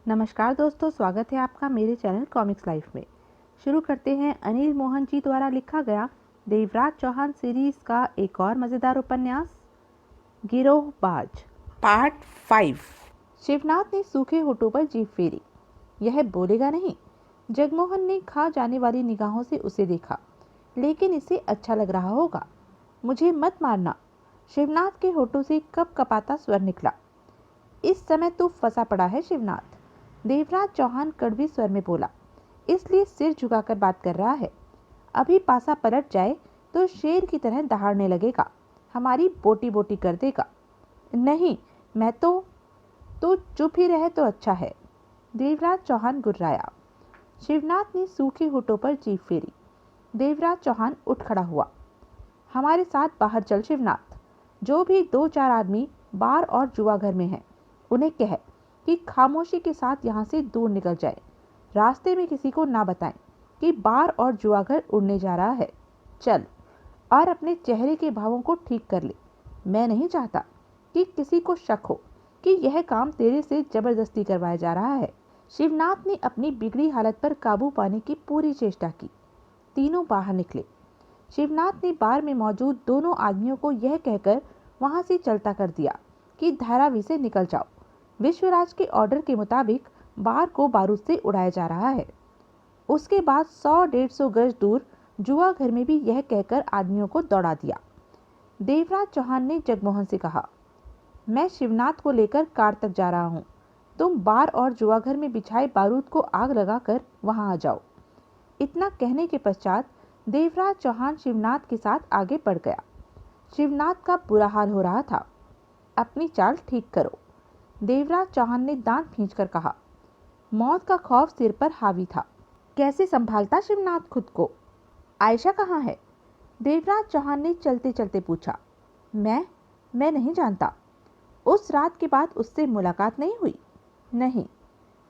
नमस्कार दोस्तों, स्वागत है आपका मेरे चैनल कॉमिक्स लाइफ में। शुरू करते हैं अनिल मोहन जी द्वारा लिखा गया देवराज चौहान सीरीज का एक और मज़ेदार उपन्यास गिरोहबाज पार्ट 5। शिवनाथ ने सूखे होठों पर जीभ फेरी। यह बोलेगा नहीं। जगमोहन ने खा जाने वाली निगाहों से उसे देखा, लेकिन इसे अच्छा लग रहा होगा। मुझे मत मारना। शिवनाथ के होठों से कप कपाता स्वर निकला। इस समय तू फंसा पड़ा है शिवनाथ, देवराज चौहान कड़वे स्वर में बोला, इसलिए सिर झुकाकर बात कर रहा है। अभी पासा पलट जाए तो शेर की तरह दहाड़ने लगेगा, हमारी बोटी बोटी कर देगा। नहीं, मैं तो चुप ही रहे तो अच्छा है। देवराज चौहान गुर्राया। शिवनाथ ने सूखे होठों पर जीभ फेरी। देवराज चौहान उठ खड़ा हुआ। हमारे साथ बाहर चल शिवनाथ। जो भी 2-4 आदमी बार और जुआ घर में हैं, उन्हें कह कि खामोशी के साथ यहाँ से दूर निकल जाए। रास्ते में किसी को ना बताएं कि बार और जुआघर उड़ने जा रहा है। चल, और अपने चेहरे के भावों को ठीक कर ले। मैं नहीं चाहता कि किसी को शक हो कि यह काम तेरे से जबरदस्ती करवाया जा रहा है। शिवनाथ ने अपनी बिगड़ी हालत पर काबू पाने की पूरी चेष्टा की। तीनों बाहर निकले। शिवनाथ ने बार में मौजूद दोनों आदमियों को यह कहकर वहां से चलता कर दिया कि धारावी से निकल जाओ। विश्वराज के ऑर्डर के मुताबिक बार को बारूद से उड़ाया जा रहा है। उसके बाद 100-150 गज दूर जुआ घर में भी यह कहकर आदमियों को दौड़ा दिया। देवराज चौहान ने जगमोहन से कहा, मैं शिवनाथ को लेकर कार तक जा रहा हूँ। तुम बार और जुआ घर में बिछाए बारूद को आग लगाकर वहां आ जाओ। इतना कहने के पश्चात देवराज चौहान शिवनाथ के साथ आगे बढ़ गया। शिवनाथ का बुरा हाल हो रहा था। अपनी चाल ठीक करो, देवराज चौहान ने दांत खींचकर कहा। मौत का खौफ सिर पर हावी था। कैसे संभालता शिवनाथ खुद को? आयशा कहाँ है? देवराज चौहान ने चलते चलते पूछा। मैं नहीं जानता। उस रात के बाद उससे मुलाकात नहीं हुई? नहीं।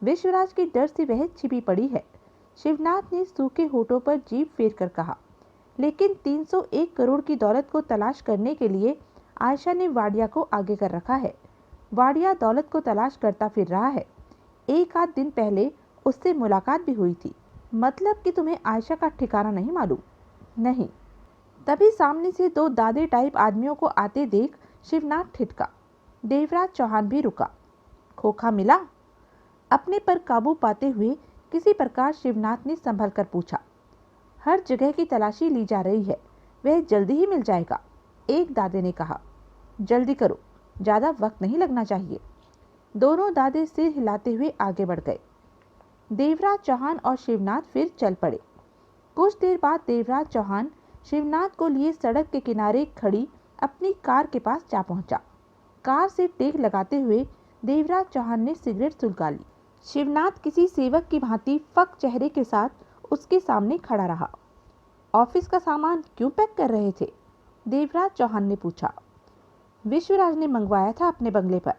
विश्वराज के डर से वह छिपी पड़ी है। शिवनाथ ने सूखे होठों पर जीभ फेर कर कहा। लेकिन 301 करोड़ की दौलत को तलाश करने के लिए आयशा ने वाडिया को आगे कर रखा है। वाडिया दौलत को तलाश करता फिर रहा है। एक आध दिन पहले उससे मुलाकात भी हुई थी। मतलब कि तुम्हें आयशा का ठिकाना नहीं मालूम? नहीं। तभी सामने से 2 दादे टाइप आदमियों को आते देख शिवनाथ ठिठका। देवराज चौहान भी रुका। खोखा मिला? अपने पर काबू पाते हुए किसी प्रकार शिवनाथ ने संभल कर पूछा। हर जगह की तलाशी ली जा रही है, वह जल्दी ही मिल जाएगा, एक दादे ने कहा। जल्दी करो, ज्यादा वक्त नहीं लगना चाहिए। दोनों दादे सिर हिलाते हुए आगे बढ़ गए। देवराज चौहान और शिवनाथ फिर चल पड़े। कुछ देर बाद देवराज चौहान शिवनाथ को लिए सड़क के किनारे खड़ी अपनी कार के पास जा पहुंचा। कार से टेक लगाते हुए देवराज चौहान ने सिगरेट सुलगा ली। शिवनाथ किसी सेवक की भांति फक चेहरे के साथ उसके सामने खड़ा रहा। ऑफिस का सामान क्यों पैक कर रहे थे? देवराज चौहान ने पूछा। विश्वराज ने मंगवाया था अपने बंगले पर।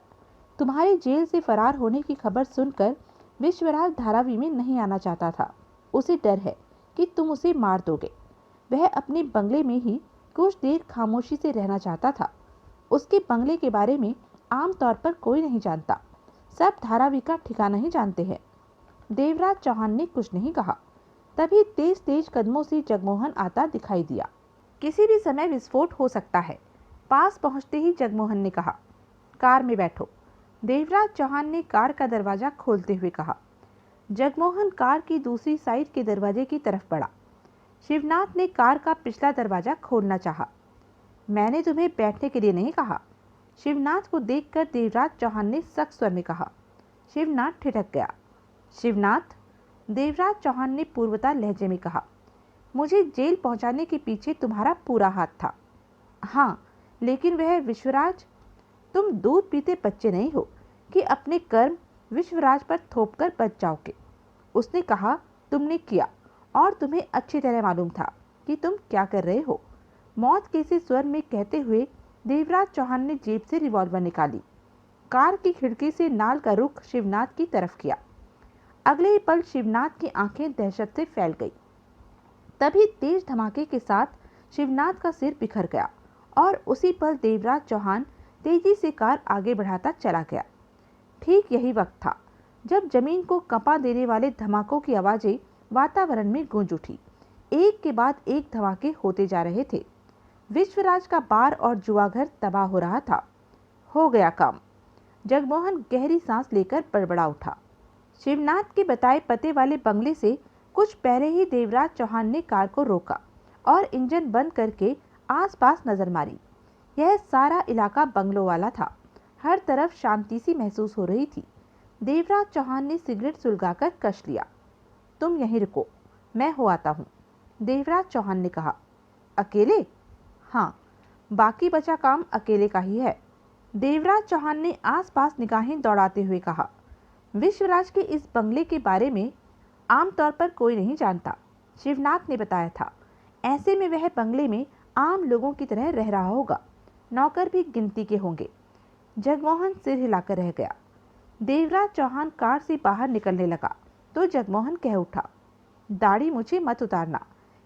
तुम्हारे जेल से फरार होने की खबर सुनकर विश्वराज धारावी में नहीं आना चाहता था। उसे डर है कि तुम उसे मार दोगे। वह अपने बंगले में ही कुछ देर खामोशी से रहना चाहता था। उसके बंगले के बारे में आम तौर पर कोई नहीं जानता। सब धारावी का ठिकाना ही जानते हैं। देवराज चौहान ने कुछ नहीं कहा। तभी तेज तेज कदमों से जगमोहन आता दिखाई दिया। किसी भी समय विस्फोट हो सकता है। पास पहुंचते ही जगमोहन ने कहा, कार में बैठो। देवराज चौहान ने कार का दरवाजा खोलते हुए कहा। जगमोहन कार की दूसरी साइड के दरवाजे की तरफ बढ़ा। शिवनाथ ने कार का पिछला दरवाजा खोलना चाहा। मैंने तुम्हें बैठने के लिए नहीं कहा। शिवनाथ को देखकर देवराज चौहान ने सख्त स्वर में कहा। शिवनाथ ठिठक गया। शिवनाथ, देवराज चौहान ने पूर्वता लहजे में कहा, मुझे जेल पहुंचाने के पीछे तुम्हारा पूरा हाथ था। हाँ, लेकिन वह विश्वराज, तुम दूध पीते बच्चे नहीं हो कि अपने कर्म विश्वराज पर थोपकर बच जाओगे। उसने कहा, तुमने किया, और तुम्हें अच्छी तरह मालूम था कि तुम क्या कर रहे हो। मौत के से स्वर में कहते हुए देवराज चौहान ने जेब से रिवॉल्वर निकाली। कार की खिड़की से नाल का रुख शिवनाथ की तरफ किया। अगले ही पल शिवनाथ की आंखें दहशत से फैल गई। तभी तेज धमाके के साथ शिवनाथ का सिर बिखर गया और उसी पल देवराज चौहान तेजी से कार आगे बढ़ाता चला गया। ठीक यही वक्त था। जब जमीन को कंपा देने वाले धमाकों की आवाजें वातावरण में गूंज उठी। एक के बाद एक धमाके होते जा रहे थे। विश्वराज का बार और जुआघर तबाह हो रहा था। हो गया काम। जगमोहन गहरी सांस लेकर बड़बड़ा उठा। शिवनाथ के बताए पते वाले बंगले से कुछ पहले ही देवराज चौहान ने कार को रोका और इंजन बंद करके आसपास नजर मारी। यह सारा इलाका बंगलों वाला था। हर तरफ शांति सी महसूस हो रही थी। देवराज चौहान ने सिगरेट सुलगाकर कश लिया। तुम यहीं रुको, मैं हो आता हूँ, देवराज चौहान ने कहा। अकेले? हाँ, बाकी बचा काम अकेले का ही है, देवराज चौहान ने आसपास निगाहें दौड़ाते हुए कहा। विश्वराज के इस बंगले के बारे में आमतौर पर कोई नहीं जानता, शिवनाथ ने बताया था। ऐसे में वह बंगले में आम लोगों की तरह रह रहा होगा। नौकर भी गिनती के होंगे। जगमोहन सिर हिलाकर रह गया। देवराज चौहान कार से बाहर निकलने लगा तो जगमोहन कह उठा, दाढ़ी मुझे मत उतारना,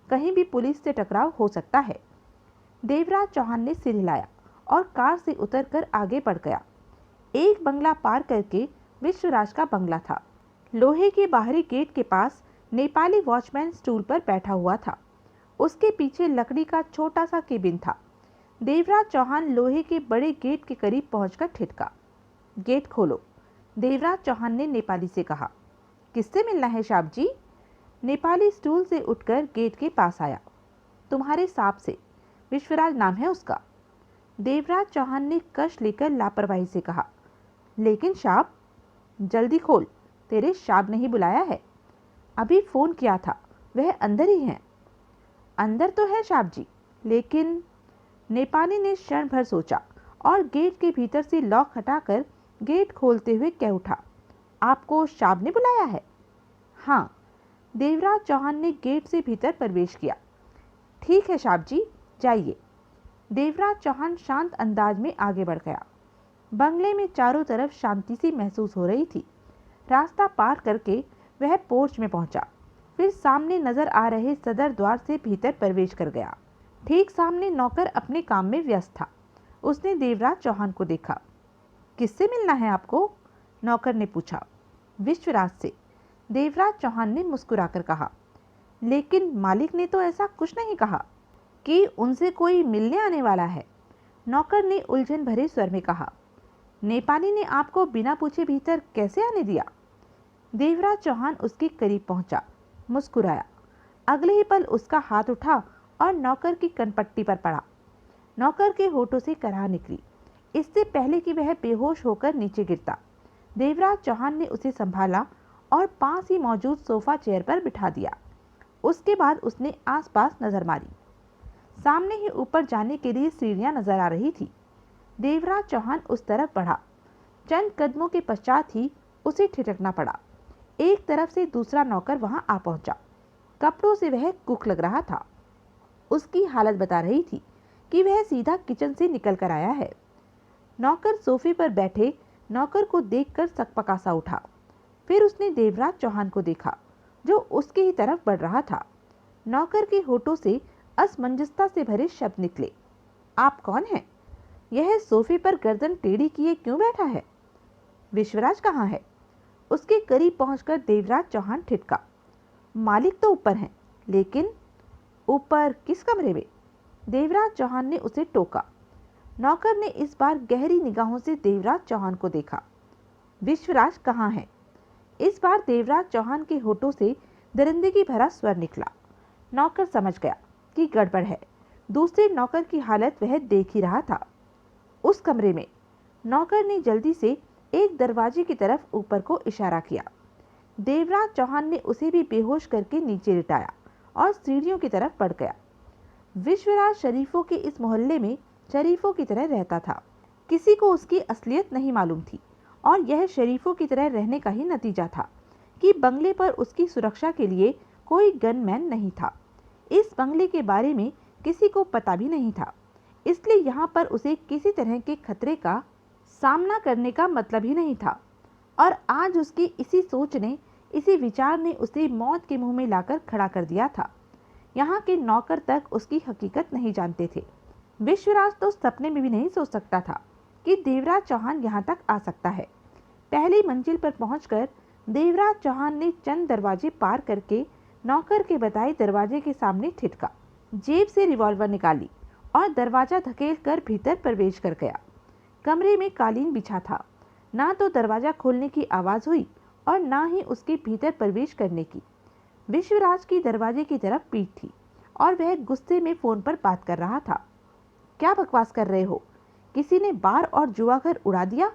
कहीं भी पुलिस से टकराव हो सकता है। देवराज चौहान ने सिर हिलाया और कार से उतरकर आगे बढ़ गया। एक बंगला पार करके विश्वराज का बंगला था। लोहे के बाहरी गेट के पास नेपाली वॉचमैन स्टूल पर बैठा हुआ था। उसके पीछे लकड़ी का छोटा सा केबिन था। देवराज चौहान लोहे के बड़े गेट के करीब पहुंचकर ठिठका। गेट खोलो, देवराज चौहान ने नेपाली से कहा। किससे मिलना है साहब जी? नेपाली स्टूल से उठकर गेट के पास आया। तुम्हारे साहब से, विश्वराज नाम है उसका, देवराज चौहान ने कश लेकर लापरवाही से कहा। लेकिन साहब, जल्दी खोल, तेरे साहब ने ही बुलाया है। अभी फोन किया था, वह अंदर ही है। अंदर तो है साहब जी, लेकिन नेपाली ने क्षण भर सोचा और गेट के भीतर से लॉक हटाकर गेट खोलते हुए कह उठा, आपको साहब ने बुलाया है? हाँ, देवराज चौहान ने गेट से भीतर प्रवेश किया। ठीक है साहब जी, जाइए। देवराज चौहान शांत अंदाज में आगे बढ़ गया। बंगले में चारों तरफ शांति सी महसूस हो रही थी। रास्ता पार करके वह पोर्च में पहुंचा, फिर सामने नजर आ रहे सदर द्वार से भीतर प्रवेश कर गया। ठीक सामने नौकर अपने काम में व्यस्त था। उसने देवराज चौहान को देखा। किससे मिलना है आपको? नौकर ने पूछा। विश्वराज से, देवराज चौहान ने मुस्कुराकर कहा। लेकिन मालिक ने तो ऐसा कुछ नहीं कहा कि उनसे कोई मिलने आने वाला है, नौकर ने उलझन भरे स्वर में कहा। नेपाली ने आपको बिना पूछे भीतर कैसे आने दिया? देवराज चौहान उसके करीब पहुंचा, मुस्कुराया। अगले ही पल उसका हाथ उठा और नौकर की कनपट्टी पर पड़ा। नौकर के होठों से कराह निकली। इससे पहले कि वह बेहोश होकर नीचे गिरता, देवराज चौहान ने उसे संभाला और पास ही मौजूद सोफा चेयर पर बिठा दिया। उसके बाद उसने आसपास नजर मारी। सामने ही ऊपर जाने के लिए सीढ़ियां नजर आ रही थी। देवराज चौहान उस तरफ बढ़ा। चंद कदमों के पश्चात ही उसे ठिठकना पड़ा। एक तरफ से दूसरा नौकर वहां आ पहुंचा। कपड़ों से वह कुक लग रहा था। उसकी हालत बता रही थी कि वह सीधा किचन से निकल कर आया है। नौकर सोफे पर बैठे नौकर को देखकर सकपका सा उठा। फिर उसने देवराज चौहान को देखा, जो उसकी ही तरफ बढ़ रहा था। नौकर के होठों से असमंजसता से भरे शब्द निकले। आप कौन हैं? यह सोफे पर गर्दन टेढ़ी किए क्यों बैठा है? विश्वराज कहाँ है? उसके करीब पहुंचकर देवराज चौहान ठिठका। मालिक तो ऊपर हैं, लेकिन ऊपर किस कमरे में? देवराज चौहान ने उसे टोका। नौकर ने इस बार गहरी निगाहों से देवराज चौहान को देखा। विश्वराज कहाँ है? इस बार देवराज चौहान के होठों से दरिंदगी भरा स्वर निकला। नौकर समझ गया कि गड़बड़ है। दूसरे नौकर की हालत वह देख ही रहा था। उस कमरे में, नौकर ने जल्दी से एक दरवाजे की तरफ ऊपर को इशारा किया। देवराज चौहान ने उसे भी बेहोश करके नीचे लिटाया और सीढ़ियों की तरफ बढ़ गया। विश्वराज शरीफों के इस मोहल्ले में शरीफों की तरह रहता था। किसी को उसकी असलियत नहीं मालूम थी और यह शरीफों की तरह रहने का ही नतीजा था कि बंगले पर उसकी सुरक्षा के लिए कोई गनमैन नहीं था। इस बंगले के बारे में किसी को पता भी नहीं था, इसलिए यहाँ पर उसे किसी तरह के खतरे का सामना करने का मतलब ही नहीं था। और आज उसकी इसी सोच ने, इसी विचार ने उसे मौत के मुंह में लाकर खड़ा कर दिया था। यहाँ के नौकर तक उसकी हकीकत नहीं जानते थे। विश्वराज तो सपने में भी नहीं सोच सकता था कि देवराज चौहान यहाँ तक आ सकता है। पहली मंजिल पर पहुंचकर देवराज चौहान ने चंद दरवाजे पार करके नौकर के बताए दरवाजे के सामने ठिठका, जेब से रिवॉल्वर निकाली और दरवाजा धकेल कर भीतर प्रवेश कर गया। कमरे में कालीन बिछा था। ना तो दरवाजा खोलने की आवाज हुई और ना ही उसके भीतर प्रवेश करने की। विश्वराज की दरवाजे की तरफ पीठ थी और वह गुस्से में फोन पर बात कर रहा था। क्या बकवास कर रहे हो? किसी ने बार और जुआ घर उड़ा दिया?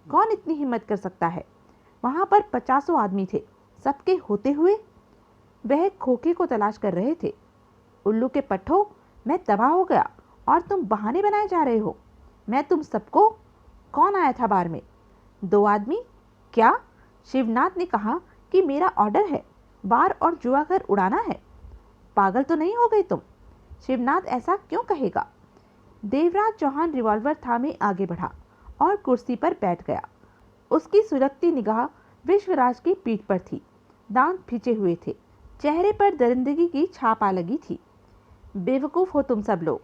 कौन इतनी हिम्मत कर सकता है? वहां पर 50 आदमी थे, सबके होते हुए वह खोखे को तलाश कर रहे थे। उल्लू के पट्टो, मैं तबाह हो गया और तुम बहाने बनाए जा रहे हो। मैं तुम सबको, कौन आया था बार में? 2 आदमी। क्या? शिवनाथ ने कहा कि मेरा ऑर्डर है, बार और जुआ घर उड़ाना है। पागल तो नहीं हो गए तुम? शिवनाथ ऐसा क्यों कहेगा? देवराज चौहान रिवॉल्वर थामे आगे बढ़ा और कुर्सी पर बैठ गया। उसकी सुलगती निगाह विश्वराज की पीठ पर थी। दांत खिंचे हुए थे, चेहरे पर दरिंदगी की छाप आ लगी थी। बेवकूफ हो तुम सब लोग,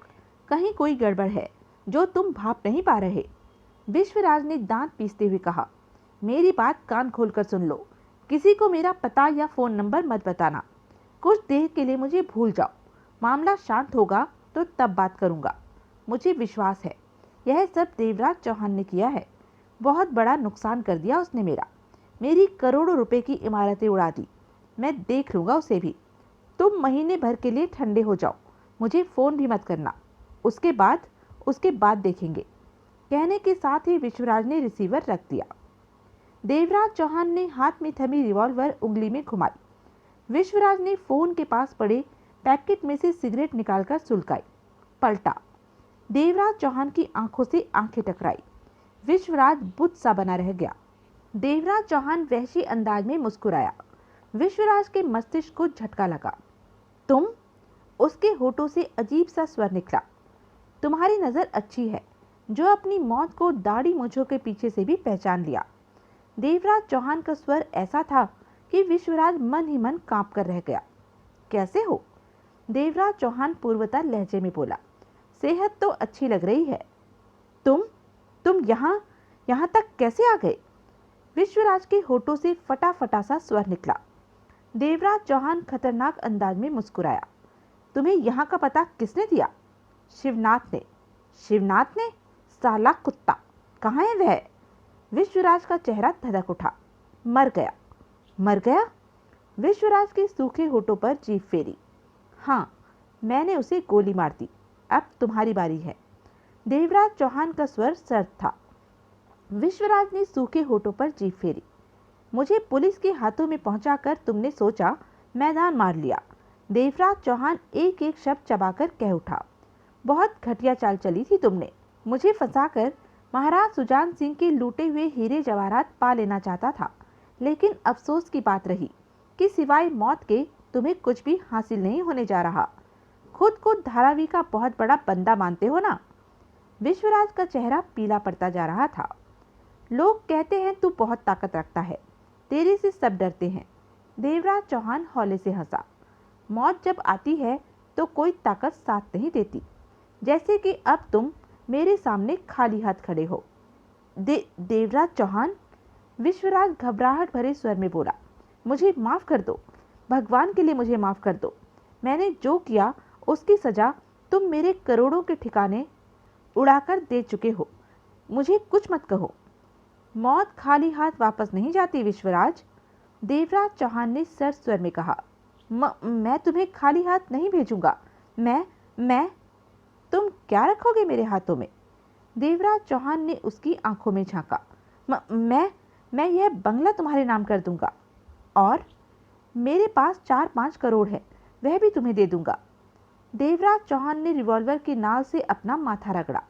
कहीं कोई गड़बड़ है जो तुम भाप नहीं पा रहे। विश्वराज ने दांत पीसते हुए कहा, मेरी बात कान खोलकर सुन लो। किसी को मेरा पता या फोन नंबर मत बताना। कुछ देर के लिए मुझे भूल जाओ। मामला शांत होगा तो तब बात करूंगा। मुझे विश्वास है यह सब देवराज चौहान ने किया है। बहुत बड़ा नुकसान कर दिया उसने मेरी करोड़ों रुपए की इमारतें उड़ा दी। मैं देख लूंगा उसे भी। तुम महीने भर के लिए ठंडे हो जाओ, मुझे फोन भी मत करना। उसके बाद देखेंगे। कहने के साथ ही विश्वराज ने रिसीवर रख दिया। देवराज चौहान ने हाथ में थमी रिवॉल्वर उंगली में घुमाई। विश्वराज ने फोन के पास पड़े पैकेट में से सिगरेट निकालकर सुलगाई, पलटा। देवराज चौहान की आंखों से आंखें टकराई। विश्वराज बुत सा बना रह गया। देवराज चौहान वहशी अंदाज में मुस्कुराया। विश्वराज के मस्तिष्क को झटका लगा। तुम? उसके होठों से अजीब सा स्वर निकला। तुम्हारी नजर अच्छी है, जो अपनी मौत को दाढ़ी मूंछों के पीछे से भी पहचान लिया। देवराज चौहान का स्वर ऐसा था कि विश्वराज मन ही मन कांप कर रह गया। कैसे हो? देवराज चौहान पूर्वता लहजे में बोला। सेहत तो अच्छी लग रही है। तुम यहाँ तक कैसे आ गए? विश्वराज के होठों से फटा फटा सा स्वर निकला। देवराज चौहान खतरनाक अंदाज में मुस्कुराया। तुम्हें यहाँ का पता किसने दिया? शिवनाथ ने। शिवनाथ ने? साला कुत्ता, कहाँ है वह? विश्वराज का चेहरा धधक उठा। मर गया। मर गया? विश्वराज के सूखे होठों पर जीभ फेरी। हाँ, मैंने उसे गोली मार दी। अब तुम्हारी बारी है। देवराज चौहान का स्वर सर्द था। विश्वराज ने सूखे होठों पर जीभ फेरी। मुझे पुलिस के हाथों में पहुंचाकर तुमने सोचा मैदान मार लिया। देवराज चौहान एक एक शब्द चबाकर कह उठा। बहुत घटिया चाल चली थी तुमने। मुझे फंसाकर महाराज सुजान सिंह के लूटे हुए हीरे जवाहरात पा लेना चाहता था, लेकिन अफसोस की बात रही कि सिवाय मौत के तुम्हें कुछ भी हासिल नहीं होने जा रहा। खुद को धारावी का बहुत बड़ा बंदा मानते हो ना? विश्वराज का चेहरा पीला पड़ता जा रहा था। लोग कहते हैं तू बहुत ताकत रखता है, तेरे से सब डरते हैं। देवराज चौहान हौले से हंसा। मौत जब आती है तो कोई ताकत साथ नहीं देती, जैसे कि अब तुम मेरे सामने खाली हाथ खड़े हो। देवराज चौहान, विश्वराज घबराहट भरे स्वर में बोला, मुझे माफ कर दो, भगवान के लिए मुझे माफ कर दो। मैंने जो किया उसकी सजा तुम मेरे करोड़ों के ठिकाने उड़ाकर दे चुके हो। मुझे कुछ मत कहो। मौत खाली हाथ वापस नहीं जाती विश्वराज। देवराज चौहान ने सर स्वर में कहा। मैं तुम्हें खाली हाथ नहीं भेजूंगा। मैं तुम क्या रखोगे मेरे हाथों में? देवराज चौहान ने उसकी आंखों में झांका। मैं यह बंगला तुम्हारे नाम कर दूंगा, और मेरे पास 4-5 करोड़ है, वह भी तुम्हें दे दूंगा। देवराज चौहान ने रिवॉल्वर की नाल से अपना माथा रगड़ा।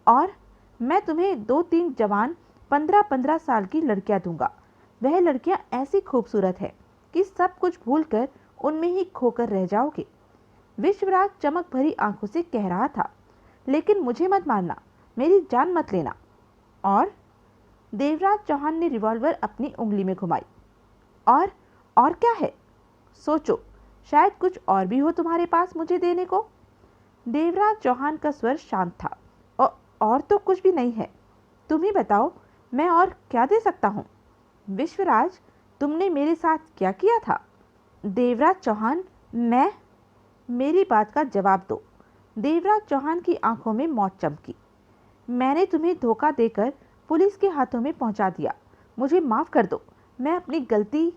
और मैं तुम्हें 2-3 जवान 15-15 साल की लड़कियां दूंगा। वह लड़कियां ऐसी खूबसूरत है कि सब कुछ भूलकर उनमें ही खोकर रह जाओगे। विश्वराज चमक भरी आंखों से कह रहा था, लेकिन मुझे मत मारना, मेरी जान मत लेना। और देवराज चौहान ने रिवॉल्वर अपनी उंगली में घुमाई। और क्या है? सोचो, शायद कुछ और भी हो तुम्हारे पास मुझे देने को। देवराज चौहान का स्वर शांत था। और तो कुछ भी नहीं है। तुम ही बताओ, मैं और क्या दे सकता हूँ? विश्वराज, तुमने मेरे साथ क्या किया था? देवराज चौहान, मैं? मेरी बात का जवाब दो। देवराज चौहान की आंखों में मौत चमकी। मैंने तुम्हें धोखा देकर पुलिस के हाथों में पहुंचा दिया। मुझे माफ कर दो, मैं अपनी गलती,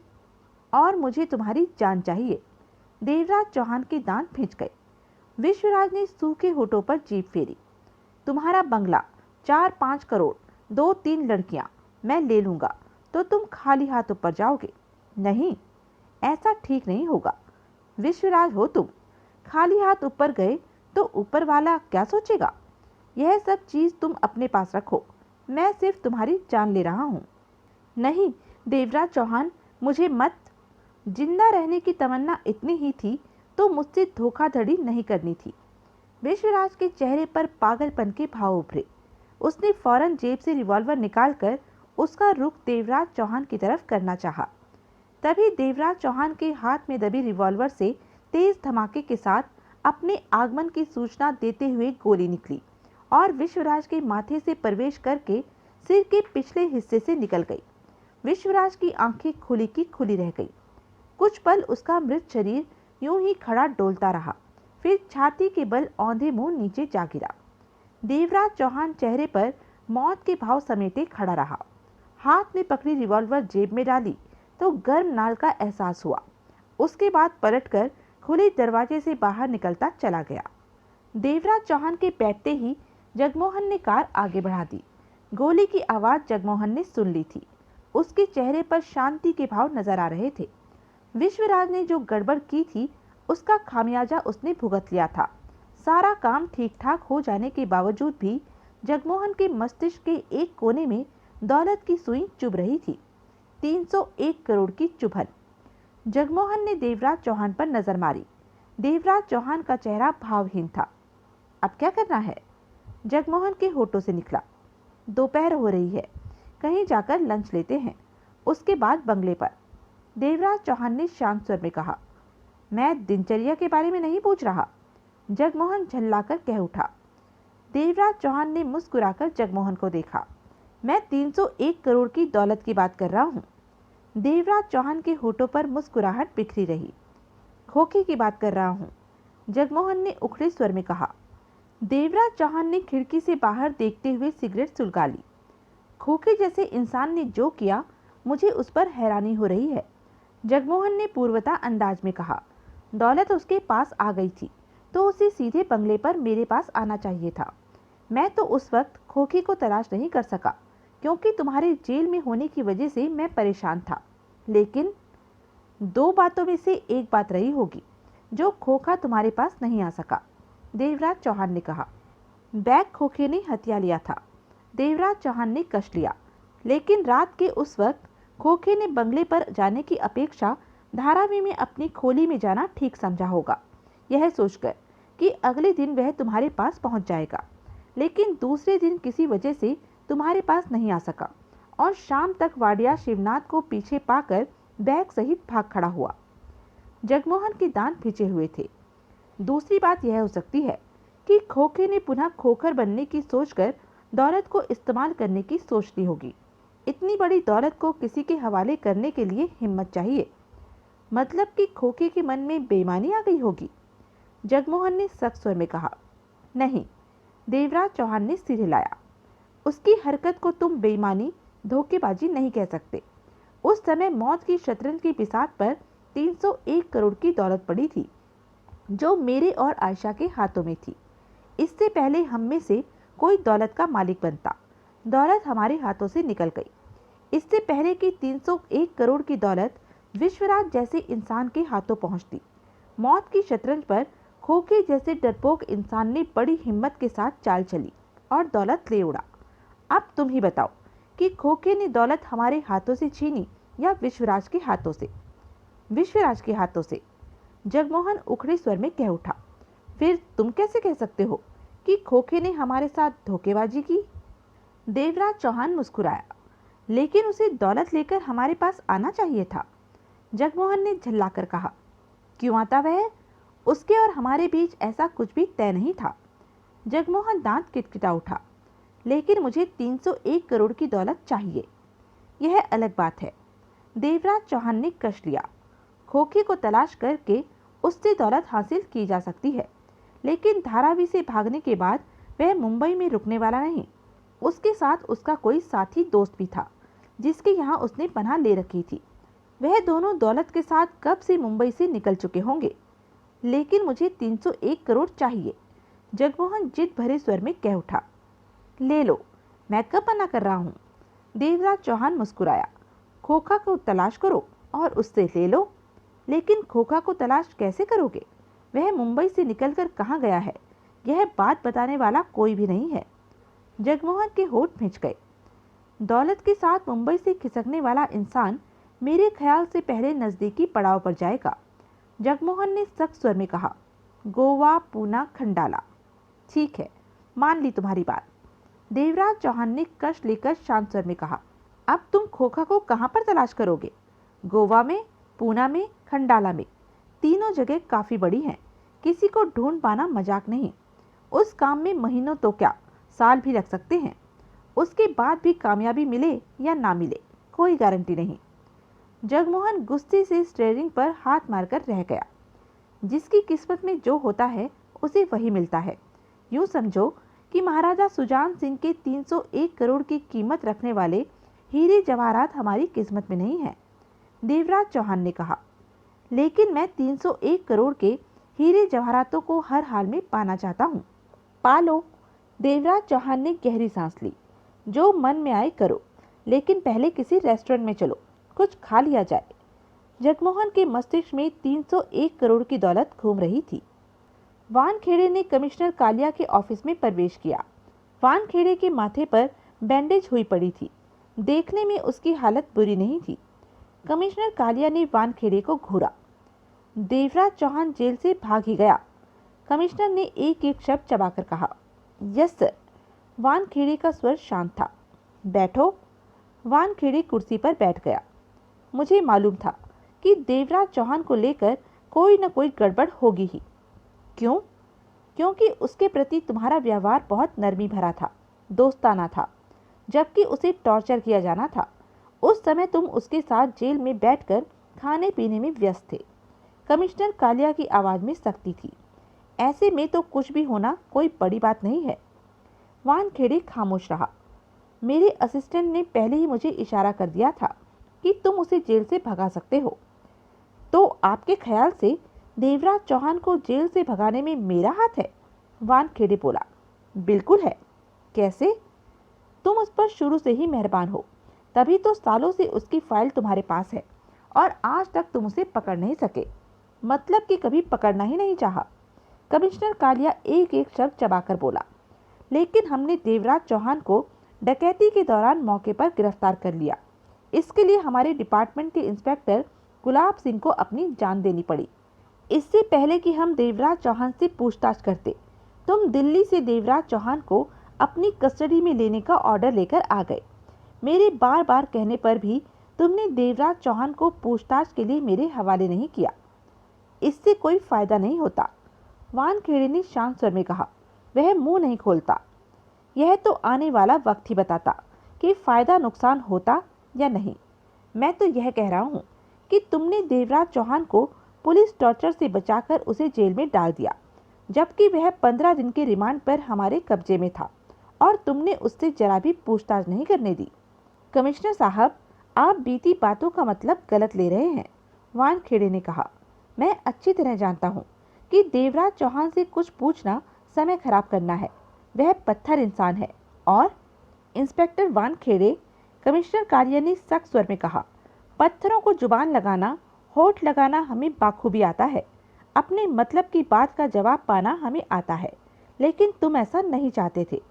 और मुझे तुम्हारी जान चाहिए। देवराज चौहान के दांत भिंच गए। विश्वराज ने सूखे होठों पर जीभ फेरी। तुम्हारा बंगला, 4-5 करोड़, 2-3 लड़कियां मैं ले लूंगा तो तुम खाली हाथ ऊपर जाओगे? नहीं, ऐसा ठीक नहीं होगा। विश्वराज हो तुम, खाली हाथ ऊपर गए तो ऊपर वाला क्या सोचेगा? यह सब चीज तुम अपने पास रखो, मैं सिर्फ तुम्हारी जान ले रहा हूँ। नहीं देवराज चौहान, मुझे मत। जिंदा रहने की तमन्ना इतनी ही थी तो मुझसे धोखाधड़ी नहीं करनी थी। विश्वराज के चेहरे पर पागलपन के भाव उभरे। उसने फौरन जेब से रिवॉल्वर निकालकर उसका रुख देवराज चौहान की तरफ करना चाहा। तभी देवराज चौहान के हाथ में दबी रिवॉल्वर से तेज धमाके के साथ अपने आगमन की सूचना देते हुए गोली निकली और विश्वराज के माथे से प्रवेश करके सिर के पिछले हिस्से से निकल गई। विश्वराज की आंखें खुली की खुली रह गई। कुछ पल उसका मृत शरीर यूं ही खड़ा डोलता रहा, फिर छाती के बल औंधे मुंह नीचे जा गिरा। देवराज चौहान चेहरे पर मौत के भाव समेटे खड़ा रहा। हाथ में पकड़ी रिवॉल्वर जेब में डाली तो गर्म नाल का एहसास हुआ। उसके बाद पलटकर खुले दरवाजे से बाहर निकलता चला गया। देवराज चौहान के बैठते ही जगमोहन ने कार आगे बढ़ा दी। गोली की आवाज जगमोहन ने सुन ली थी। उसके चेहरे पर शांति के भाव नजर आ रहे थे। विश्वराज ने जो गड़बड़ की थी उसका खामियाजा उसने भुगत लिया था। सारा काम ठीक ठाक हो जाने के बावजूद भी जगमोहन के मस्तिष्क के एक कोने में दौलत की सुई चुभ रही थी। 301 करोड़ की चुभन। जगमोहन ने देवराज चौहान पर नजर मारी। देवराज चौहान का चेहरा भावहीन था। अब क्या करना है? जगमोहन के होठों से निकला। दोपहर हो रही है, कहीं जाकर लंच लेते हैं, उसके बाद बंगले पर। देवराज चौहान ने शांत स्वर में कहा। मैं दिनचर्या के बारे में नहीं पूछ रहा। जगमोहन झल्लाकर कह उठा। देवराज चौहान ने मुस्कुराकर जगमोहन को देखा। मैं 301 करोड़ की दौलत की बात कर रहा हूँ। देवराज चौहान के होठों पर मुस्कुराहट बिखरी रही। खोखे की बात कर रहा हूँ, जगमोहन ने उखड़े स्वर में कहा। देवराज चौहान ने खिड़की से बाहर देखते हुए सिगरेट सुलगा ली। खोखे जैसे इंसान ने जो किया, मुझे उस पर हैरानी हो रही है, जगमोहन ने पूर्वता अंदाज में कहा। दौलत उसके पास आ गई थी तो उसे सीधे बंगले पर मेरे पास आना चाहिए था। मैं तो उस वक्त खोखे को तलाश नहीं कर सका क्योंकि तुम्हारे जेल में होने की वजह से मैं परेशान था। लेकिन 2 बातों में से एक बात रही होगी जो खोखा तुम्हारे पास नहीं आ सका, देवराज चौहान ने कहा। बैग खोखे ने हथिया लिया था। देवराज चौहान ने कश लिया। लेकिन रात के उस वक्त खोखे ने बंगले पर जाने की अपेक्षा धारावी में अपनी खोली में जाना ठीक समझा होगा, यह सोचकर कि अगले दिन वह तुम्हारे पास पहुंच जाएगा। लेकिन दूसरे दिन किसी वजह से तुम्हारे पास नहीं आ सका और शाम तक वाडिया शिवनाथ को पीछे पाकर बैग सहित भाग खड़ा हुआ। जगमोहन के दांत भिजे हुए थे। दूसरी बात यह हो सकती है कि खोखे ने पुनः खोखर बनने की सोचकर दौलत को इस्तेमाल करने की सोच ली होगी। इतनी बड़ी दौलत को किसी के हवाले करने के लिए हिम्मत चाहिए। मतलब कि खोखे के मन में बेईमानी आ गई होगी, जगमोहन ने सख्त स्वर में कहा। नहीं, देवराज चौहान ने सिर हिलाया। उसकी हरकत को तुम बेईमानी, धोखेबाजी नहीं कह सकते। उस समय मौत की शतरंज की बिसात पर 301 करोड़ की दौलत पड़ी थी जो मेरे और आयशा के हाथों में थी। इससे पहले हम में से कोई दौलत का मालिक बनता, दौलत हमारे हाथों से निकल गई। इससे पहले कि 301 करोड़ की दौलत विश्वराज जैसे इंसान के हाथों पहुंचती, मौत की शतरंज पर खोखे जैसे डरपोक इंसान ने बड़ी हिम्मत के साथ चाल चली और दौलत ले उड़ा। अब तुम ही बताओ कि खोखे ने दौलत हमारे हाथों से छीनी या विश्वराज के हाथों से? विश्वराज के हाथों से, जगमोहन उखड़े स्वर में कह उठा। फिर तुम कैसे कह सकते हो कि खोखे ने हमारे साथ धोखेबाजी की? देवराज चौहान मुस्कुराया। लेकिन उसे दौलत लेकर हमारे पास आना चाहिए था, जगमोहन ने झल्लाकर कहा। क्यों आता वह? उसके और हमारे बीच ऐसा कुछ भी तय नहीं था। जगमोहन दांत किटकिटा उठा। लेकिन मुझे 301 करोड़ की दौलत चाहिए, यह अलग बात है। देवराज चौहान ने कश लिया। खोखे को तलाश करके उससे दौलत हासिल की जा सकती है, लेकिन धारावी से भागने के बाद वह मुंबई में रुकने वाला नहीं। उसके साथ उसका कोई साथी दोस्त भी था जिसके यहाँ उसने पनाह ले रखी थी। वह दोनों दौलत के साथ कब से मुंबई से निकल चुके होंगे। लेकिन मुझे 301 करोड़ चाहिए, जगमोहन जिद भरे स्वर में कह उठा। ले लो, मैं कब मना कर रहा हूँ। देवराज चौहान मुस्कुराया। खोखा को तलाश करो और उससे ले लो। लेकिन खोखा को तलाश कैसे करोगे? वह मुंबई से निकलकर कहाँ गया है, यह बात बताने वाला कोई भी नहीं है। जगमोहन के होठ भींच गए। दौलत के साथ मुंबई से खिसकने वाला इंसान मेरे ख्याल से पहले नजदीकी पड़ाव पर जाएगा। जगमोहन ने सख्त स्वर में कहा। गोवा, पूना, खंडाला। ठीक है, मान ली तुम्हारी बात। देवराज चौहान ने कश लेकर शांत स्वर में कहा। अब तुम खोखा को कहाँ पर तलाश करोगे? गोवा में, पूना में, खंडाला में। तीनों जगह काफी बड़ी हैं। किसी को ढूंढ पाना मजाक नहीं। उस काम में महीनों तो क्या, साल भी लग सकते हैं। उसके बाद भी कामयाबी मिले या ना मिले, कोई गारंटी नहीं। जगमोहन गुस्से से स्टीयरिंग पर हाथ मारकर रह गया। जिसकी किस्मत में जो होता है उसे वही मिलता है। यूं समझो कि महाराजा सुजान सिंह के 301 करोड़ की कीमत रखने वाले हीरे जवाहरात हमारी किस्मत में नहीं है। देवराज चौहान ने कहा। लेकिन मैं 301 करोड़ के हीरे जवाहरातों को हर हाल में पाना चाहता हूँ। पालो। देवराज चौहान ने गहरी सांस ली। जो मन में आए करो, लेकिन पहले किसी रेस्टोरेंट में चलो, कुछ खा लिया जाए। जगमोहन के मस्तिष्क में 301 करोड़ की दौलत घूम रही थी। वानखेड़े ने कमिश्नर कालिया के ऑफिस में प्रवेश किया। वानखेड़े के माथे पर बैंडेज हुई पड़ी थी। देखने में उसकी हालत बुरी नहीं थी। कमिश्नर कालिया ने वानखेड़े को घूरा। देवराज चौहान जेल से भाग ही गया। कमिश्नर ने एक एक शब्द चबाकर कहा। Yes sir. वानखेड़े का स्वर शांत था। बैठो। वानखेड़े कुर्सी पर बैठ गया। मुझे मालूम था कि देवराज चौहान को लेकर कोई न कोई गड़बड़ होगी ही। क्यों? क्योंकि उसके प्रति तुम्हारा व्यवहार बहुत नरमी भरा था, दोस्ताना था, जबकि उसे टॉर्चर किया जाना था। उस समय तुम उसके साथ जेल में बैठकर खाने पीने में व्यस्त थे। कमिश्नर कालिया की आवाज़ में सख्ती थी। ऐसे में तो कुछ भी होना कोई बड़ी बात नहीं है। वानखेड़े खामोश रहा। मेरे असिस्टेंट ने पहले ही मुझे इशारा कर दिया था कि तुम उसे जेल से भगा सकते हो। तो आपके ख्याल से देवराज चौहान को जेल से भगाने में मेरा हाथ है? वानखेड़े बोला। बिल्कुल है। कैसे? तुम उस पर शुरू से ही मेहरबान हो, तभी तो सालों से उसकी फाइल तुम्हारे पास है और आज तक तुम उसे पकड़ नहीं सके। मतलब कि कभी पकड़ना ही नहीं चाहा। कमिश्नर कालिया एक एक शब्द चबाकर बोला। लेकिन हमने देवराज चौहान को डकैती के दौरान मौके पर गिरफ्तार कर लिया। इसके लिए हमारे डिपार्टमेंट के इंस्पेक्टर गुलाब सिंह को अपनी जान देनी पड़ी। इससे पहले कि हम देवराज चौहान से पूछताछ करते, तुम दिल्ली से देवराज चौहान को अपनी कस्टडी में लेने का ऑर्डर लेकर आ गए। मेरे बार बार कहने पर भी तुमने देवराज चौहान को पूछताछ के लिए मेरे हवाले नहीं किया। इससे कोई फायदा नहीं होता। वानखेड़े ने शांत स्वर में कहा। वह मुंह नहीं खोलता। यह तो आने वाला वक्त ही बताता कि फायदा नुकसान होता या नहीं। मैं तो यह कह रहा हूँ कि तुमने देवराज चौहान को पुलिस टॉर्चर से बचाकर उसे जेल में डाल दिया, जबकि वह 15 दिन के रिमांड पर हमारे कब्जे में था और तुमने उससे जरा भी पूछताछ नहीं करने दी। कमिश्नर साहब, आप बीती बातों का मतलब गलत ले रहे हैं। वानखेड़े ने कहा। मैं अच्छी तरह जानता हूँ कि देवराज चौहान से कुछ पूछना समय खराब करना है। वह पत्थर इंसान है। और इंस्पेक्टर वानखेड़े, कमिश्नर कालिया ने सख्त स्वर में कहा, पत्थरों को जुबान लगाना, होठ लगाना हमें बाखूबी आता है। अपने मतलब की बात का जवाब पाना हमें आता है, लेकिन तुम ऐसा नहीं चाहते थे।